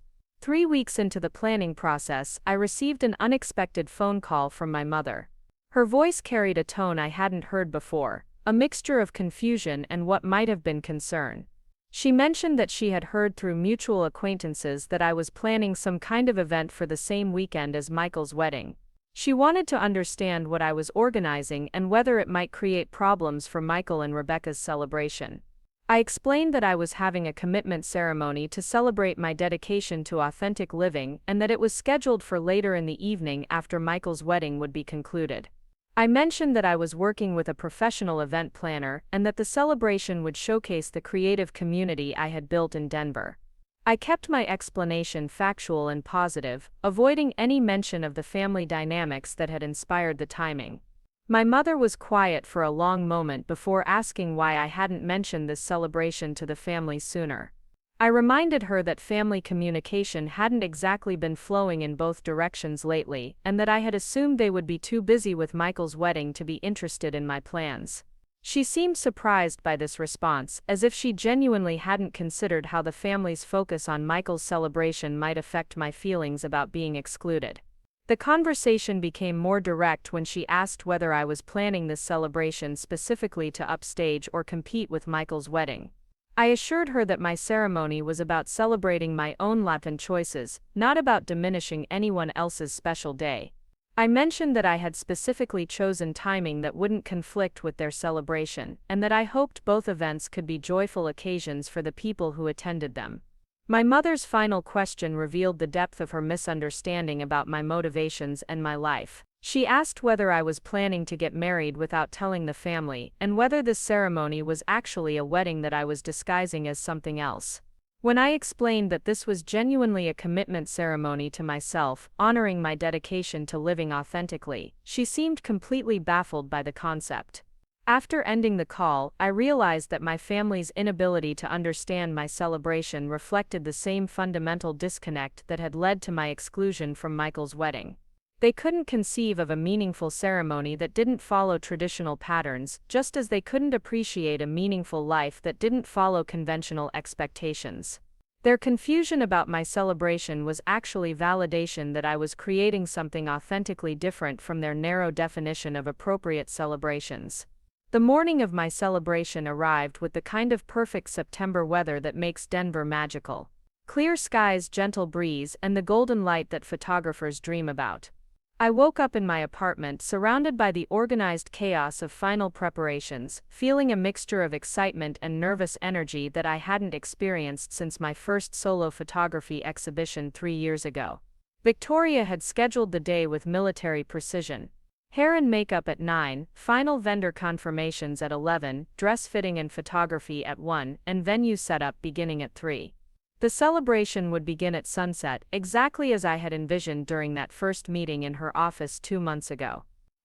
S2: 3 weeks into the planning process, I received an unexpected phone call from my mother. Her voice carried a tone I hadn't heard before, a mixture of confusion and what might have been concern. She mentioned that she had heard through mutual acquaintances that I was planning some kind of event for the same weekend as Michael's wedding. She wanted to understand what I was organizing and whether it might create problems for Michael and Rebecca's celebration. I explained that I was having a commitment ceremony to celebrate my dedication to authentic living and that it was scheduled for later in the evening after Michael's wedding would be concluded. I mentioned that I was working with a professional event planner and that the celebration would showcase the creative community I had built in Denver. I kept my explanation factual and positive, avoiding any mention of the family dynamics that had inspired the timing. My mother was quiet for a long moment before asking why I hadn't mentioned this celebration to the family sooner. I reminded her that family communication hadn't exactly been flowing in both directions lately, and that I had assumed they would be too busy with Michael's wedding to be interested in my plans. She seemed surprised by this response, as if she genuinely hadn't considered how the family's focus on Michael's celebration might affect my feelings about being excluded. The conversation became more direct when she asked whether I was planning this celebration specifically to upstage or compete with Michael's wedding. I assured her that my ceremony was about celebrating my own life and choices, not about diminishing anyone else's special day.
S1: I mentioned that I had specifically chosen timing that wouldn't conflict with their celebration, and that I hoped both events could be joyful occasions for the people who attended them. My mother's final question revealed the depth of her misunderstanding about my motivations and my life. She asked whether I was planning to get married without telling the family, and whether this ceremony was actually a wedding that I was disguising as something else. When I explained that this was genuinely a commitment ceremony to myself, honoring my dedication to living authentically, she seemed completely baffled by the concept. After ending the call, I realized that my family's inability to understand my celebration reflected the same fundamental disconnect that had led to my exclusion from Michael's wedding. They couldn't conceive of a meaningful ceremony that didn't follow traditional patterns, just as they couldn't appreciate a meaningful life that didn't follow conventional expectations. Their confusion about my celebration was actually validation that I was creating something authentically different from their narrow definition of appropriate celebrations. The morning of my celebration arrived with the kind of perfect September weather that makes Denver magical. Clear skies, gentle breeze, and the golden light that photographers dream about. I woke up in my apartment surrounded by the organized chaos of final preparations, feeling a mixture of excitement and nervous energy that I hadn't experienced since my first solo photography exhibition 3 years ago. Victoria had scheduled the day with military precision. Hair and makeup at 9, final vendor confirmations at 11, dress fitting and photography at 1, and venue setup beginning at 3. The celebration would begin at sunset, exactly as I had envisioned during that first meeting in her office 2 months ago.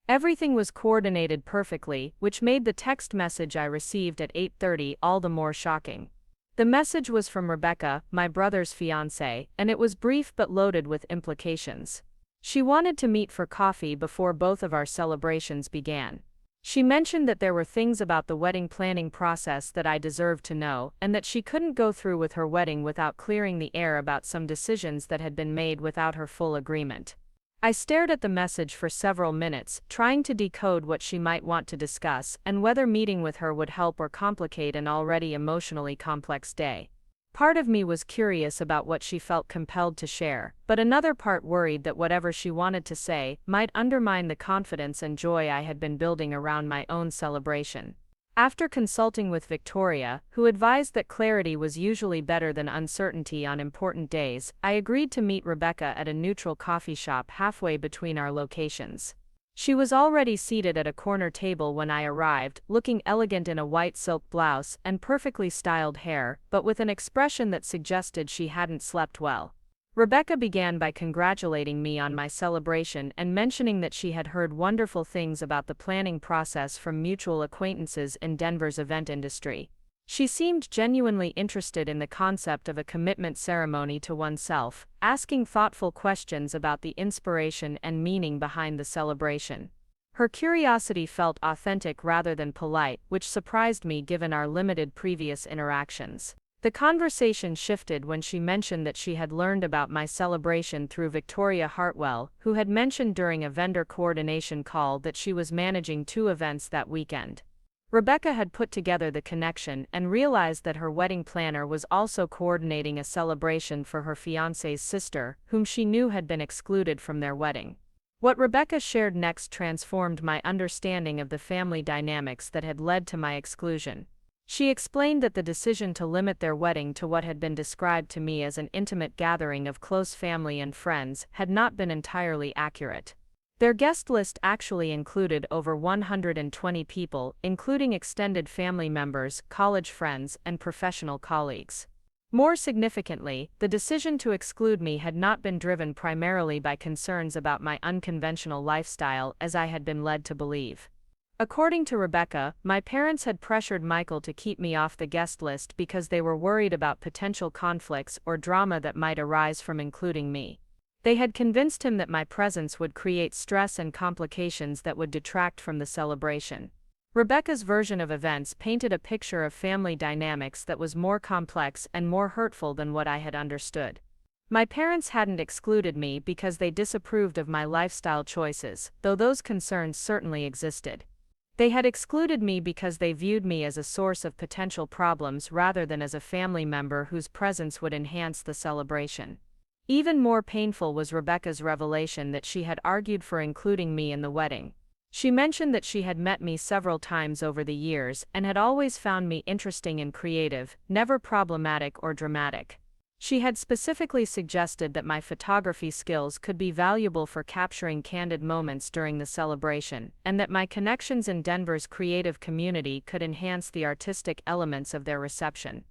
S1: Everything was coordinated perfectly, which made the text message I received at 8:30 all the more shocking. The message was from Rebecca, my brother's fiancée, and it was brief but loaded with implications. She wanted to meet for coffee before both of our celebrations began. She mentioned that there were things about the wedding planning process that I deserved to know, and that she couldn't go through with her wedding without clearing the air about some decisions that had been made without her full agreement. I stared at the message for several minutes, trying to decode what she might want to discuss, and whether meeting with her would help or complicate an already emotionally complex day. Part of me was curious about what she felt compelled to share, but another part worried that whatever she wanted to say might undermine the confidence and joy I had been building around my own celebration. After consulting with Victoria, who advised that clarity was usually better than uncertainty on important days, I agreed to meet Rebecca at a neutral coffee shop halfway between our locations. She was already seated at a corner table when I arrived, looking elegant in a white silk blouse and perfectly styled hair, but with an expression that suggested she hadn't slept well. Rebecca began by congratulating me on my celebration and mentioning that she had heard wonderful things about the planning process from mutual acquaintances in Denver's event industry. She seemed genuinely interested in the concept of a commitment ceremony to oneself, asking thoughtful questions about the inspiration and meaning behind the celebration. Her curiosity felt authentic rather than polite, which surprised me given our limited previous interactions. The conversation shifted when she mentioned that she had learned about my celebration through Victoria Hartwell, who had mentioned during a vendor coordination call that she was managing 2 events that weekend. Rebecca had put together the connection and realized that her wedding planner was also coordinating a celebration for her fiancé's sister, whom she knew had been excluded from their wedding. What Rebecca shared next transformed my understanding of the family dynamics that had led to my exclusion. She explained that the decision to limit their wedding to what had been described to me as an intimate gathering of close family and friends had not been entirely accurate. Their guest list actually included over 120 people, including extended family members, college friends, and professional colleagues. More significantly, the decision to exclude me had not been driven primarily by concerns about my unconventional lifestyle, as I had been led to believe. According to Rebecca, my parents had pressured Michael to keep me off the guest list because they were worried about potential conflicts or drama that might arise from including me. They had convinced him that my presence would create stress and complications that would detract from the celebration. Rebecca's version of events painted a picture of family dynamics that was more complex and more hurtful than what I had understood. My parents hadn't excluded me because they disapproved of my lifestyle choices, though those concerns certainly existed. They had excluded me because they viewed me as a source of potential problems rather than as a family member whose presence would enhance the celebration.
S2: Even more painful was Rebecca's revelation that she had argued for including me in the wedding. She mentioned that she had met me several times over the years and had always found me interesting and creative, never problematic or dramatic. She had specifically suggested that my photography skills could be valuable for capturing candid moments during the celebration, and that my connections in Denver's creative community could enhance the artistic elements of their reception.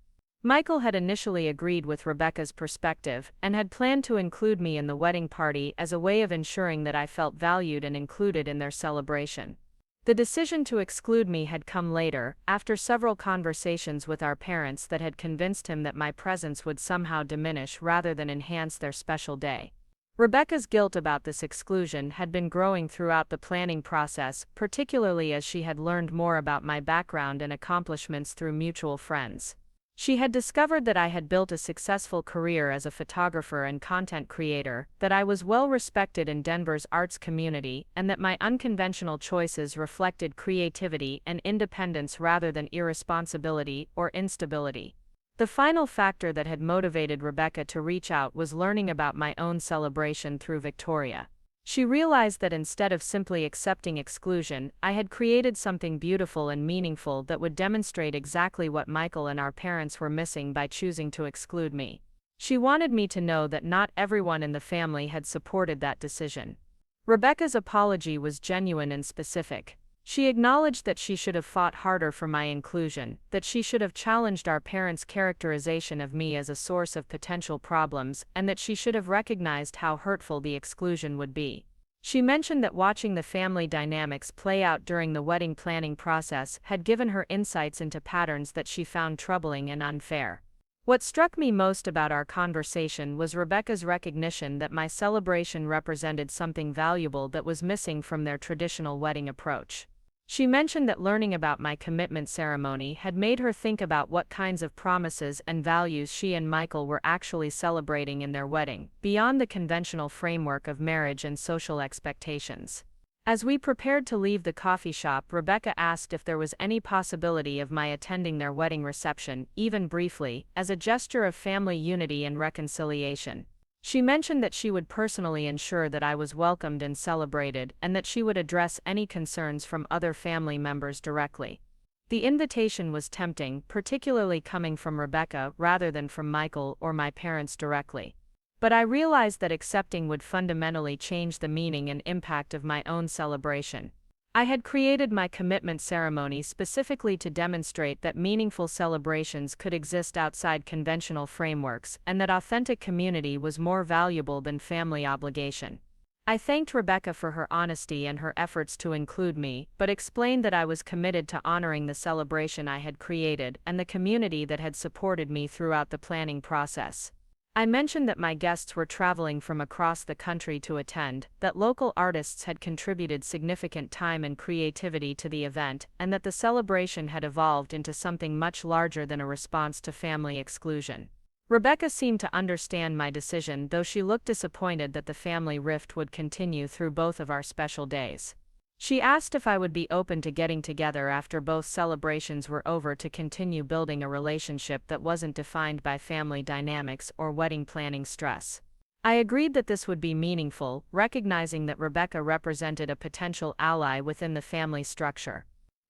S2: Michael had initially agreed with Rebecca's perspective and had planned to include me in the wedding party as a way of ensuring that I felt valued and included in their celebration. The decision to exclude me had come later, after several conversations with our parents that had convinced him that my presence would somehow diminish rather than enhance their special day. Rebecca's guilt about this exclusion had been growing throughout the planning process, particularly as she had learned more about my background and accomplishments through mutual friends. She had discovered that I had built a successful career as a photographer and content creator, that I was well respected in Denver's arts community, and that my unconventional choices reflected creativity and independence rather than irresponsibility or instability. The final factor that had motivated Rebecca to reach out was learning about my own celebration through Victoria. She realized that instead of simply accepting exclusion, I had created something beautiful and meaningful that would demonstrate exactly what Michael and our parents were missing by choosing to exclude me. She wanted me to know that not everyone in the family had supported that decision. Rebecca's apology was genuine and specific. She acknowledged that she should have fought harder for my inclusion, that she should have challenged our parents' characterization of me as a source of potential problems, and that she should have recognized how hurtful the exclusion would be. She mentioned that watching the family dynamics play out during the wedding planning process had given her insights into patterns that she found troubling and unfair. What struck me most about our conversation was Rebecca's recognition that my celebration represented something valuable that was missing from their traditional wedding approach. She mentioned that learning about my commitment ceremony had made her think about what kinds of promises and values she and Michael were actually celebrating in their wedding, beyond the conventional framework of marriage and social expectations. As we prepared to leave the coffee shop, Rebecca asked if there was any possibility of my attending their wedding reception, even briefly, as a gesture of family unity and reconciliation. She mentioned that she would personally ensure that I was welcomed and celebrated, and that she would address any concerns from other family members directly. The invitation was tempting, particularly coming from Rebecca rather than from Michael or my parents directly. But I realized that accepting would fundamentally change the meaning and impact of my own celebration. I had created my commitment ceremony specifically to demonstrate that meaningful celebrations could exist outside conventional frameworks, and that authentic community was more valuable than family obligation. I thanked Rebecca for her honesty and her efforts to include me, but explained that I was committed to honoring the celebration I had created and the community that had supported me throughout the planning process. I mentioned that my guests were traveling from across the country to attend, that local artists had contributed significant time and creativity to the event, and that the celebration had evolved into something much larger than a response to family exclusion. Rebecca seemed to understand my decision, though she looked disappointed that the family rift would continue through both of our special days. She asked if I would be open to getting together after both celebrations were over to continue building a relationship that wasn't defined by family dynamics or wedding planning stress. I agreed that this would be meaningful, recognizing that Rebecca represented a potential ally within the family structure.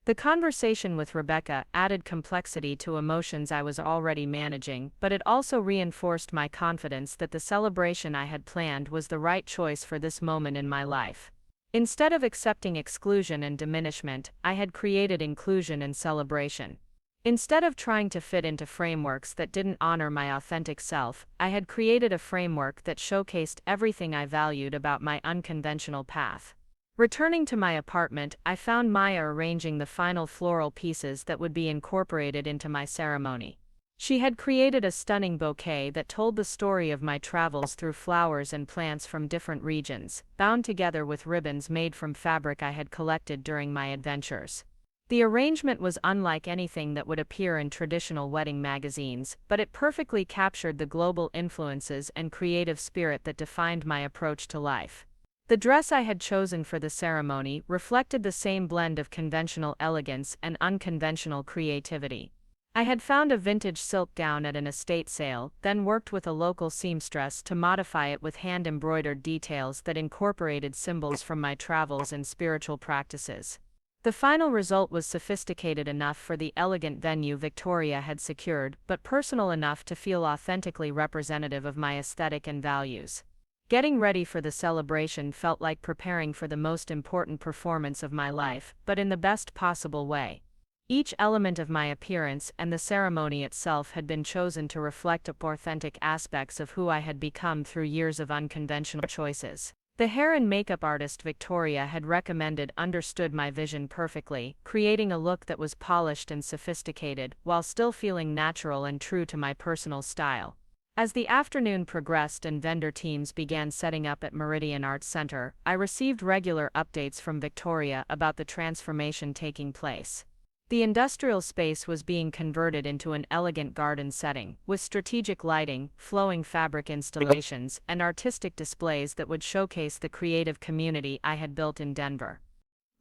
S2: The conversation with Rebecca added complexity to emotions I was already managing, but it also reinforced my confidence that the celebration I had planned was the right choice for this moment in my life. Instead of accepting exclusion and diminishment, I had created inclusion and celebration. Instead of trying to fit into frameworks that didn't honor my authentic self, I had created a framework that showcased everything I valued about my unconventional path. Returning to my apartment, I found Maya arranging the final floral pieces that would be incorporated into my ceremony. She had created a stunning bouquet that told the story of my travels through flowers and plants from different regions, bound together with ribbons made from fabric I had collected during my adventures. The arrangement was unlike anything that would appear in traditional wedding magazines, but it perfectly captured the global influences and creative spirit that defined my approach to life. The dress I had chosen for the ceremony reflected the same blend of conventional elegance and unconventional creativity.
S1: I had found a vintage silk gown at an estate sale, then worked with a local seamstress to modify it with hand-embroidered details that incorporated symbols from my travels and spiritual practices. The final result was sophisticated enough for the elegant venue Victoria had secured, but personal enough to feel authentically representative of my aesthetic and values. Getting ready for the celebration felt like preparing for the most important performance of my life, but in the best possible way. Each element of my appearance and the ceremony itself had been chosen to reflect authentic aspects of who I had become through years of unconventional choices. The hair and makeup artist Victoria had recommended understood my vision perfectly, creating a look that was polished and sophisticated, while still feeling natural and true to my personal style. As the afternoon progressed and vendor teams began setting up at Meridian Arts Center, I received regular updates from Victoria about the transformation taking place. The industrial space was being converted into an elegant garden setting, with strategic lighting, flowing fabric installations, and artistic displays that would showcase the creative community I had built in Denver.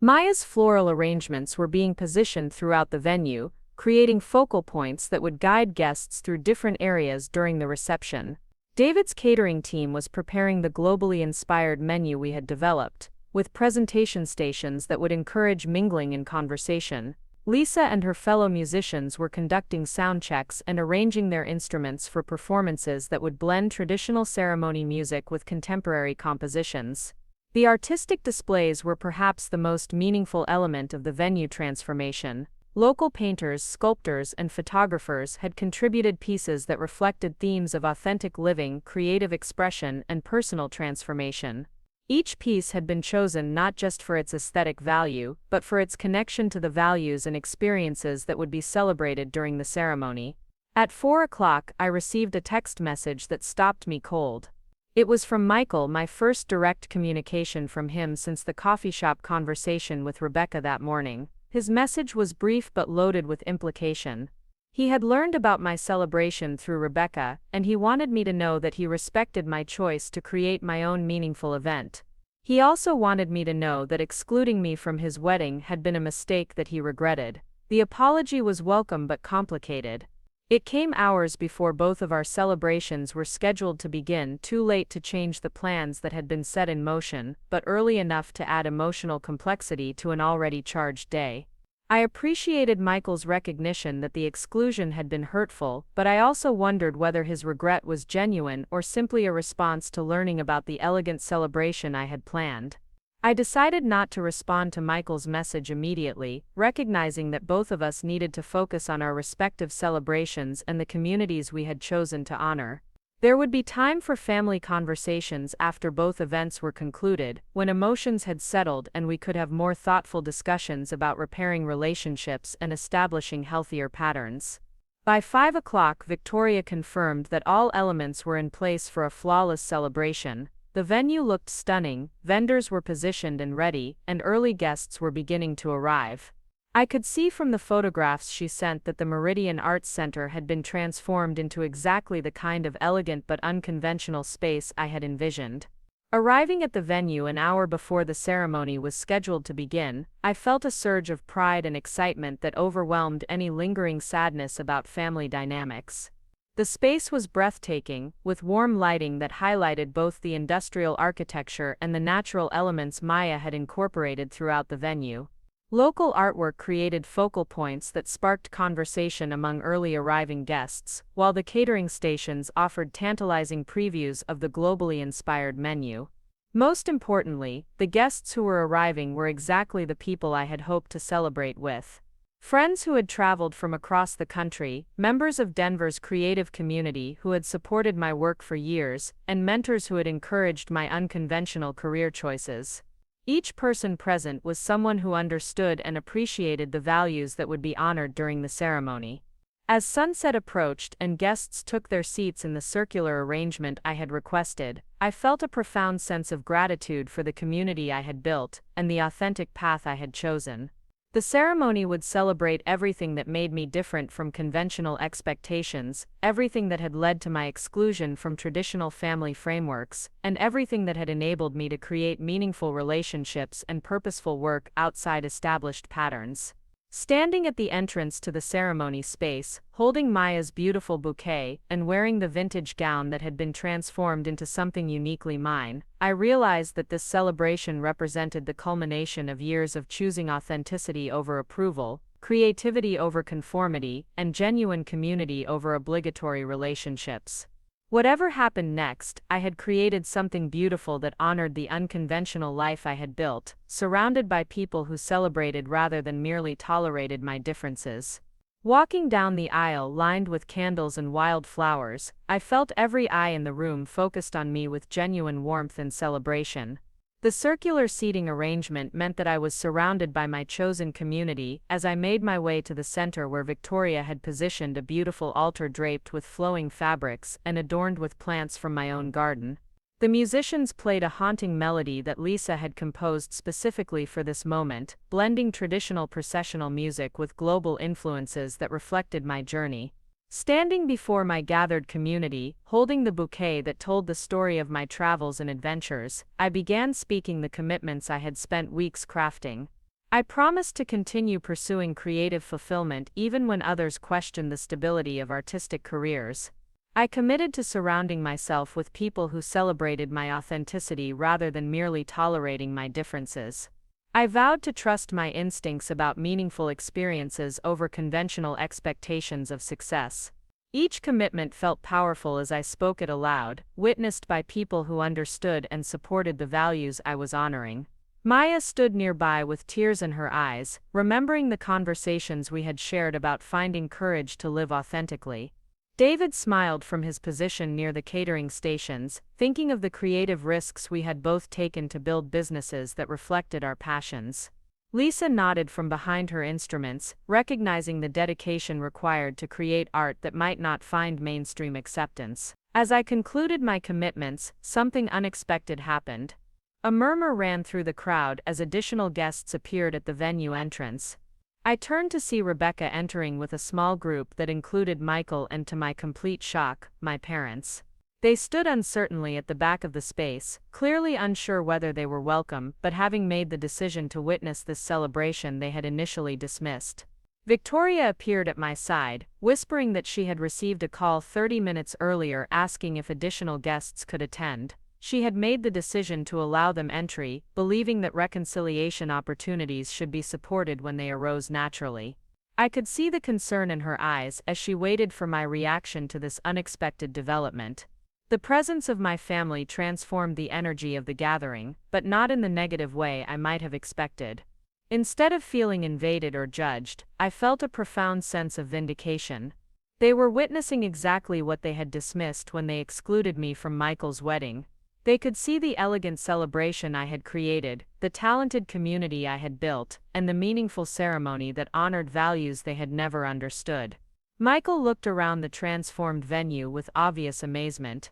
S2: Maya's floral arrangements were being positioned throughout the venue, creating focal points that would guide guests through different areas during the reception. David's catering team was preparing the globally inspired menu we had developed, with presentation stations that would encourage mingling and conversation. Lisa and her fellow musicians were conducting sound checks and arranging their instruments for performances that would blend traditional ceremony music with contemporary compositions. The artistic displays were perhaps the most meaningful element of the venue transformation. Local painters, sculptors, and photographers had contributed pieces that reflected themes of authentic living, creative expression, and personal transformation. Each piece had been chosen not just for its aesthetic value, but for its connection to the values and experiences that would be celebrated during the ceremony. At 4 o'clock, I received a text message that stopped me cold. It was from Michael, my first direct communication from him since the coffee shop conversation with Rebecca that morning. His message was brief but loaded with implication. He had learned about my celebration through Rebecca, and he wanted me to know that he respected my choice to create my own meaningful event. He also wanted me to know that excluding me from his wedding had been a mistake that he regretted. The apology was welcome but complicated. It came hours before both of our celebrations were scheduled to begin, too late to change the plans that had been set in motion, but early enough to add emotional complexity to an already charged day. I appreciated Michael's recognition that the exclusion had been hurtful, but I also wondered whether his regret was genuine or simply a response to learning about the elegant celebration I had planned. I decided not to respond to Michael's message immediately, recognizing that both of us needed to focus on our respective celebrations and the communities we had chosen to honor. There would be time for family conversations after both events were concluded, when emotions had settled and we could have more thoughtful discussions about repairing relationships and establishing healthier patterns. By 5 o'clock, Victoria confirmed that all elements were in place for a flawless celebration. The venue looked stunning, vendors were positioned and ready, and early guests were beginning to arrive. I could see from the photographs she sent that the Meridian Arts Center had been transformed into exactly the kind of elegant but unconventional space I had envisioned. Arriving at the venue an hour before the ceremony was scheduled to begin, I felt a surge of pride and excitement that overwhelmed any lingering sadness about family dynamics. The space was breathtaking, with warm lighting that highlighted both the industrial architecture and the natural elements Maya had incorporated throughout the venue. Local artwork created focal points that sparked conversation among early arriving guests, while the catering stations offered tantalizing previews of the globally inspired menu. Most importantly, the guests who were arriving were exactly the people I had hoped to celebrate with. Friends who had traveled from across the country, members of Denver's creative community who had supported my work for years, and mentors who had encouraged my unconventional career choices. Each person present was someone who understood and appreciated the values that would be honored during the ceremony. As sunset approached and guests took their seats in the circular arrangement I had requested, I felt a profound sense of gratitude for the community I had built and the authentic path I had chosen. The ceremony would celebrate everything that made me different from conventional expectations, everything that had led to my exclusion from traditional family frameworks, and everything that had enabled me to create meaningful relationships and purposeful work outside established patterns. Standing at the entrance to the ceremony space, holding Maya's beautiful bouquet, and wearing the vintage gown that had been transformed into something uniquely mine, I realized that this celebration represented the culmination of years of choosing authenticity over approval, creativity over conformity, and genuine community over obligatory relationships. Whatever happened next, I had created something beautiful that honored the unconventional life I had built, surrounded by people who celebrated rather than merely tolerated my differences. Walking down the aisle lined with candles and wild flowers, I felt every eye in the room focused on me with genuine warmth and celebration. The circular seating arrangement meant that I was surrounded by my chosen community as I made my way to the center where Victoria had positioned a beautiful altar draped with flowing fabrics and adorned with plants from my own garden. The musicians played a haunting melody that Lisa had composed specifically for this moment, blending traditional processional music with global influences that reflected my journey. Standing before my gathered community, holding the bouquet that told the story of my travels and adventures, I began speaking the commitments I had spent weeks crafting. I promised to continue pursuing creative fulfillment even when others questioned the stability of artistic careers. I committed to surrounding myself with people who celebrated my authenticity rather than merely tolerating my differences. I vowed to trust my instincts about meaningful experiences over conventional expectations of success. Each commitment felt powerful as I spoke it aloud, witnessed by people who understood and supported the values I was honoring. Maya stood nearby with tears in her eyes, remembering the conversations we had shared about finding courage to live authentically. David smiled from his position near the catering stations, thinking of the creative risks we had both taken to build businesses that reflected our passions. Lisa nodded from behind her instruments, recognizing the dedication required to create art that might not find mainstream acceptance. As I concluded my commitments, something unexpected happened. A murmur ran through the crowd as additional guests appeared at the venue entrance. I turned to see Rebecca entering with a small group that included Michael and, to my complete shock, my parents. They stood uncertainly at the back of the space, clearly unsure whether they were welcome, but having made the decision to witness this celebration they had initially dismissed. Victoria appeared at my side, whispering that she had received a call 30 minutes earlier asking if additional guests could attend. She had made the decision to allow them entry, believing that reconciliation opportunities should be supported when they arose naturally. I could see the concern in her eyes as she waited for my reaction to this unexpected development. The presence of my family transformed the energy of the gathering, but not in the negative way I might have expected. Instead of feeling invaded or judged, I felt a profound sense of vindication. They were witnessing exactly what they had dismissed when they excluded me from Michael's wedding. They could see the elegant celebration I had created, the talented community I had built, and the meaningful ceremony that honored values they had never understood. Michael looked around the transformed venue with obvious amazement.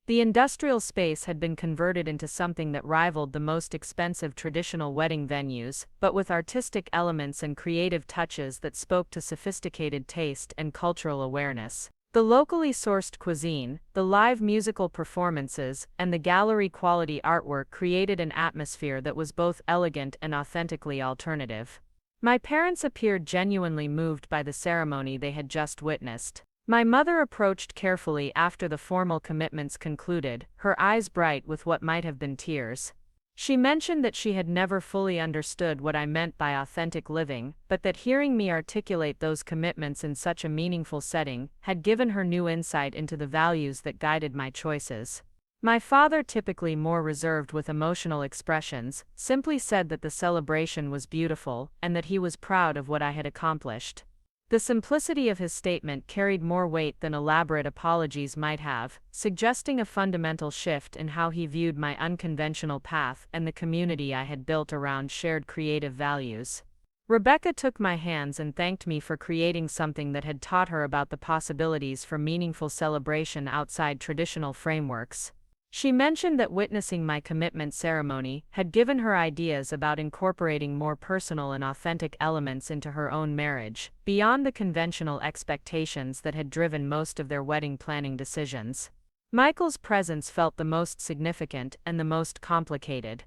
S2: The industrial space had been converted into something that rivaled the most expensive traditional wedding venues, but with artistic elements and creative touches that spoke to sophisticated taste and cultural awareness. The locally sourced cuisine, the live musical performances, and the gallery-quality artwork created an atmosphere that was both elegant and authentically alternative. My parents appeared genuinely moved by the ceremony they had just witnessed. My mother approached carefully after the formal commitments concluded, her eyes bright with what might have been tears. She mentioned that she had never fully understood what I meant by authentic living, but that hearing me articulate those commitments in such a meaningful setting had given her new insight into the values that guided my choices. My father, typically more reserved with emotional expressions, simply said that the celebration was beautiful and that he was proud of what I had accomplished. The simplicity of his statement carried more weight than elaborate apologies might have, suggesting a fundamental shift in how he viewed my unconventional path and the community I had built around shared creative values. Rebecca took my hands and thanked me for creating something that had taught her about the possibilities for meaningful celebration outside traditional frameworks. She mentioned that witnessing my commitment ceremony had given her ideas about incorporating more personal and authentic elements into her own marriage, beyond the conventional expectations that had driven most of their wedding planning decisions. Michael's presence felt the most significant and the most complicated.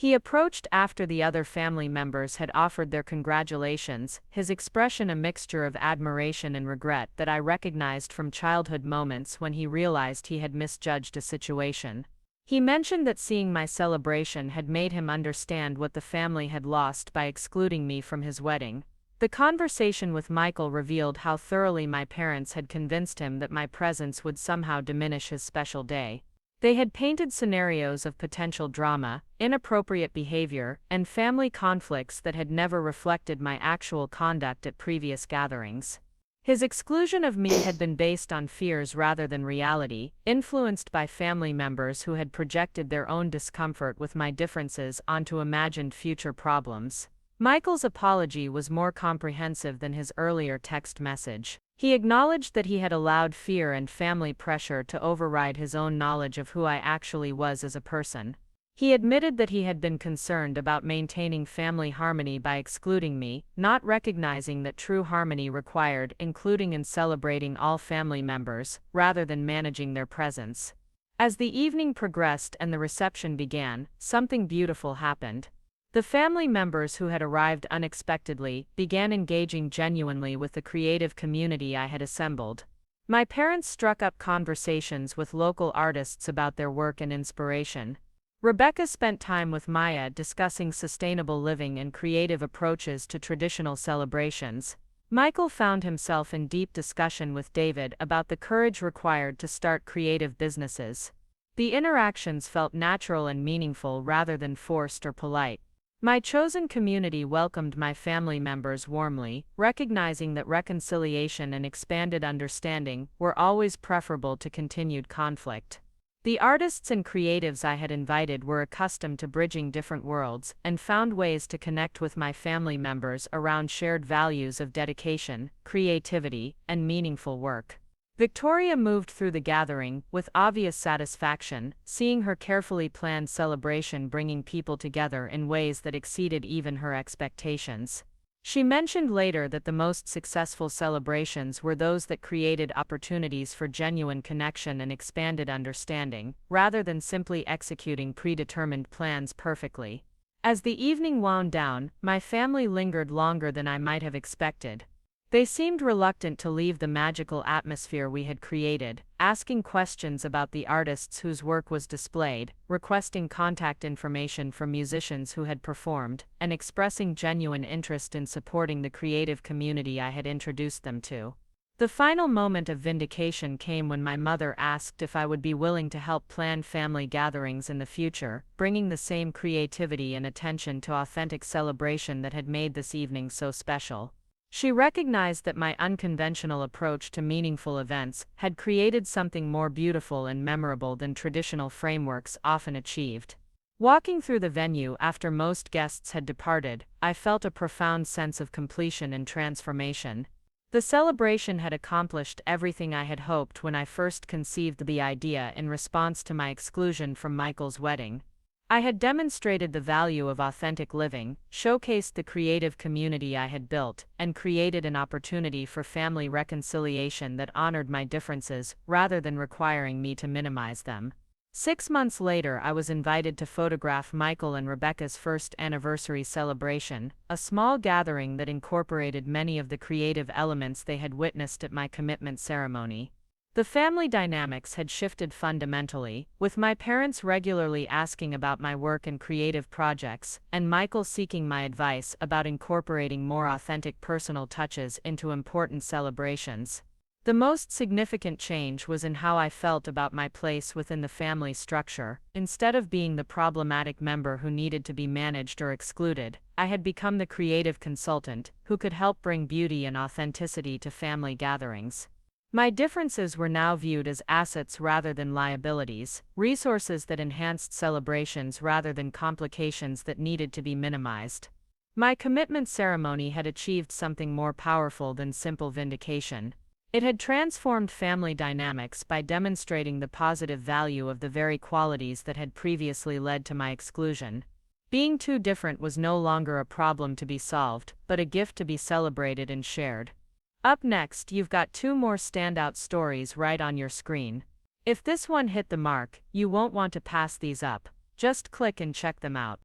S1: He approached after the other family members had offered their congratulations, his expression a mixture of admiration and regret that I recognized from childhood moments when he realized he had misjudged a situation. He mentioned that seeing my celebration had made him understand what the family had lost by excluding me from his wedding. The conversation with Michael revealed how thoroughly my parents had convinced him that my presence would somehow diminish his special day. They had painted scenarios of potential drama, inappropriate behavior, and family conflicts that had never reflected my actual conduct at previous gatherings. His exclusion of me had been based on fears rather than reality, influenced by family members who had projected their own discomfort with my differences onto imagined future problems. Michael's apology was more comprehensive than his earlier text message. He acknowledged that he had allowed fear and family pressure to override his own knowledge of who I actually was as a person. He admitted that he had been concerned about maintaining family harmony by excluding me, not recognizing that true harmony required including and celebrating all family members, rather than managing their presence. As the evening progressed and the reception began, something beautiful happened. The family members who had arrived unexpectedly began engaging genuinely with the creative community I had assembled. My parents struck up conversations with local artists about their work and inspiration. Rebecca spent time with Maya discussing sustainable living and creative approaches to traditional celebrations. Michael found himself in deep discussion with David about the courage required to start creative businesses. The interactions felt natural and meaningful rather than forced or polite. My chosen community welcomed my family members warmly, recognizing that reconciliation and expanded understanding were always preferable to continued conflict. The artists and creatives I had invited were accustomed to bridging different worlds and found ways to connect with my family members around shared values of dedication, creativity, and meaningful work. Victoria moved through the gathering with obvious satisfaction, seeing her carefully planned celebration bringing people together in ways that exceeded even her expectations. She mentioned later that the most successful celebrations were those that created opportunities for genuine connection and expanded understanding, rather than simply executing predetermined plans perfectly. As the evening wound down, my family lingered longer than I might have expected. They seemed reluctant to leave the magical atmosphere we had created, asking questions about the artists whose work was displayed, requesting contact information from musicians who had performed, and expressing genuine interest in supporting the creative community I had introduced them to. The final moment of vindication came when my mother asked if I would be willing to help plan family gatherings in the future, bringing the same creativity and attention to authentic celebration that had made this evening so special. She recognized that my unconventional approach to meaningful events had created something more beautiful and memorable than traditional frameworks often achieved. Walking through the venue after most guests had departed, I felt a profound sense of completion and transformation. The celebration had accomplished everything I had hoped when I first conceived the idea in response to my exclusion from Michael's wedding. I had demonstrated the value of authentic living, showcased the creative community I had built, and created an opportunity for family reconciliation that honored my differences rather than requiring me to minimize them. 6 months later, I was invited to photograph Michael and Rebecca's first anniversary celebration, a small gathering that incorporated many of the creative elements they had witnessed at my commitment ceremony. The family dynamics had shifted fundamentally, with my parents regularly asking about my work and creative projects, and Michael seeking my advice about incorporating more authentic personal touches into important celebrations. The most significant change was in how I felt about my place within the family structure. Instead of being the problematic member who needed to be managed or excluded, I had become the creative consultant who could help bring beauty and authenticity to family gatherings. My differences were now viewed as assets rather than liabilities, resources that enhanced celebrations rather than complications that needed to be minimized. My commitment ceremony had achieved something more powerful than simple vindication. It had transformed family dynamics by demonstrating the positive value of the very qualities that had previously led to my exclusion. Being too different was no longer a problem to be solved, but a gift to be celebrated and shared. Up next, you've got 2 more standout stories right on your screen. If this one hit the mark, you won't want to pass these up. Just click and check them out.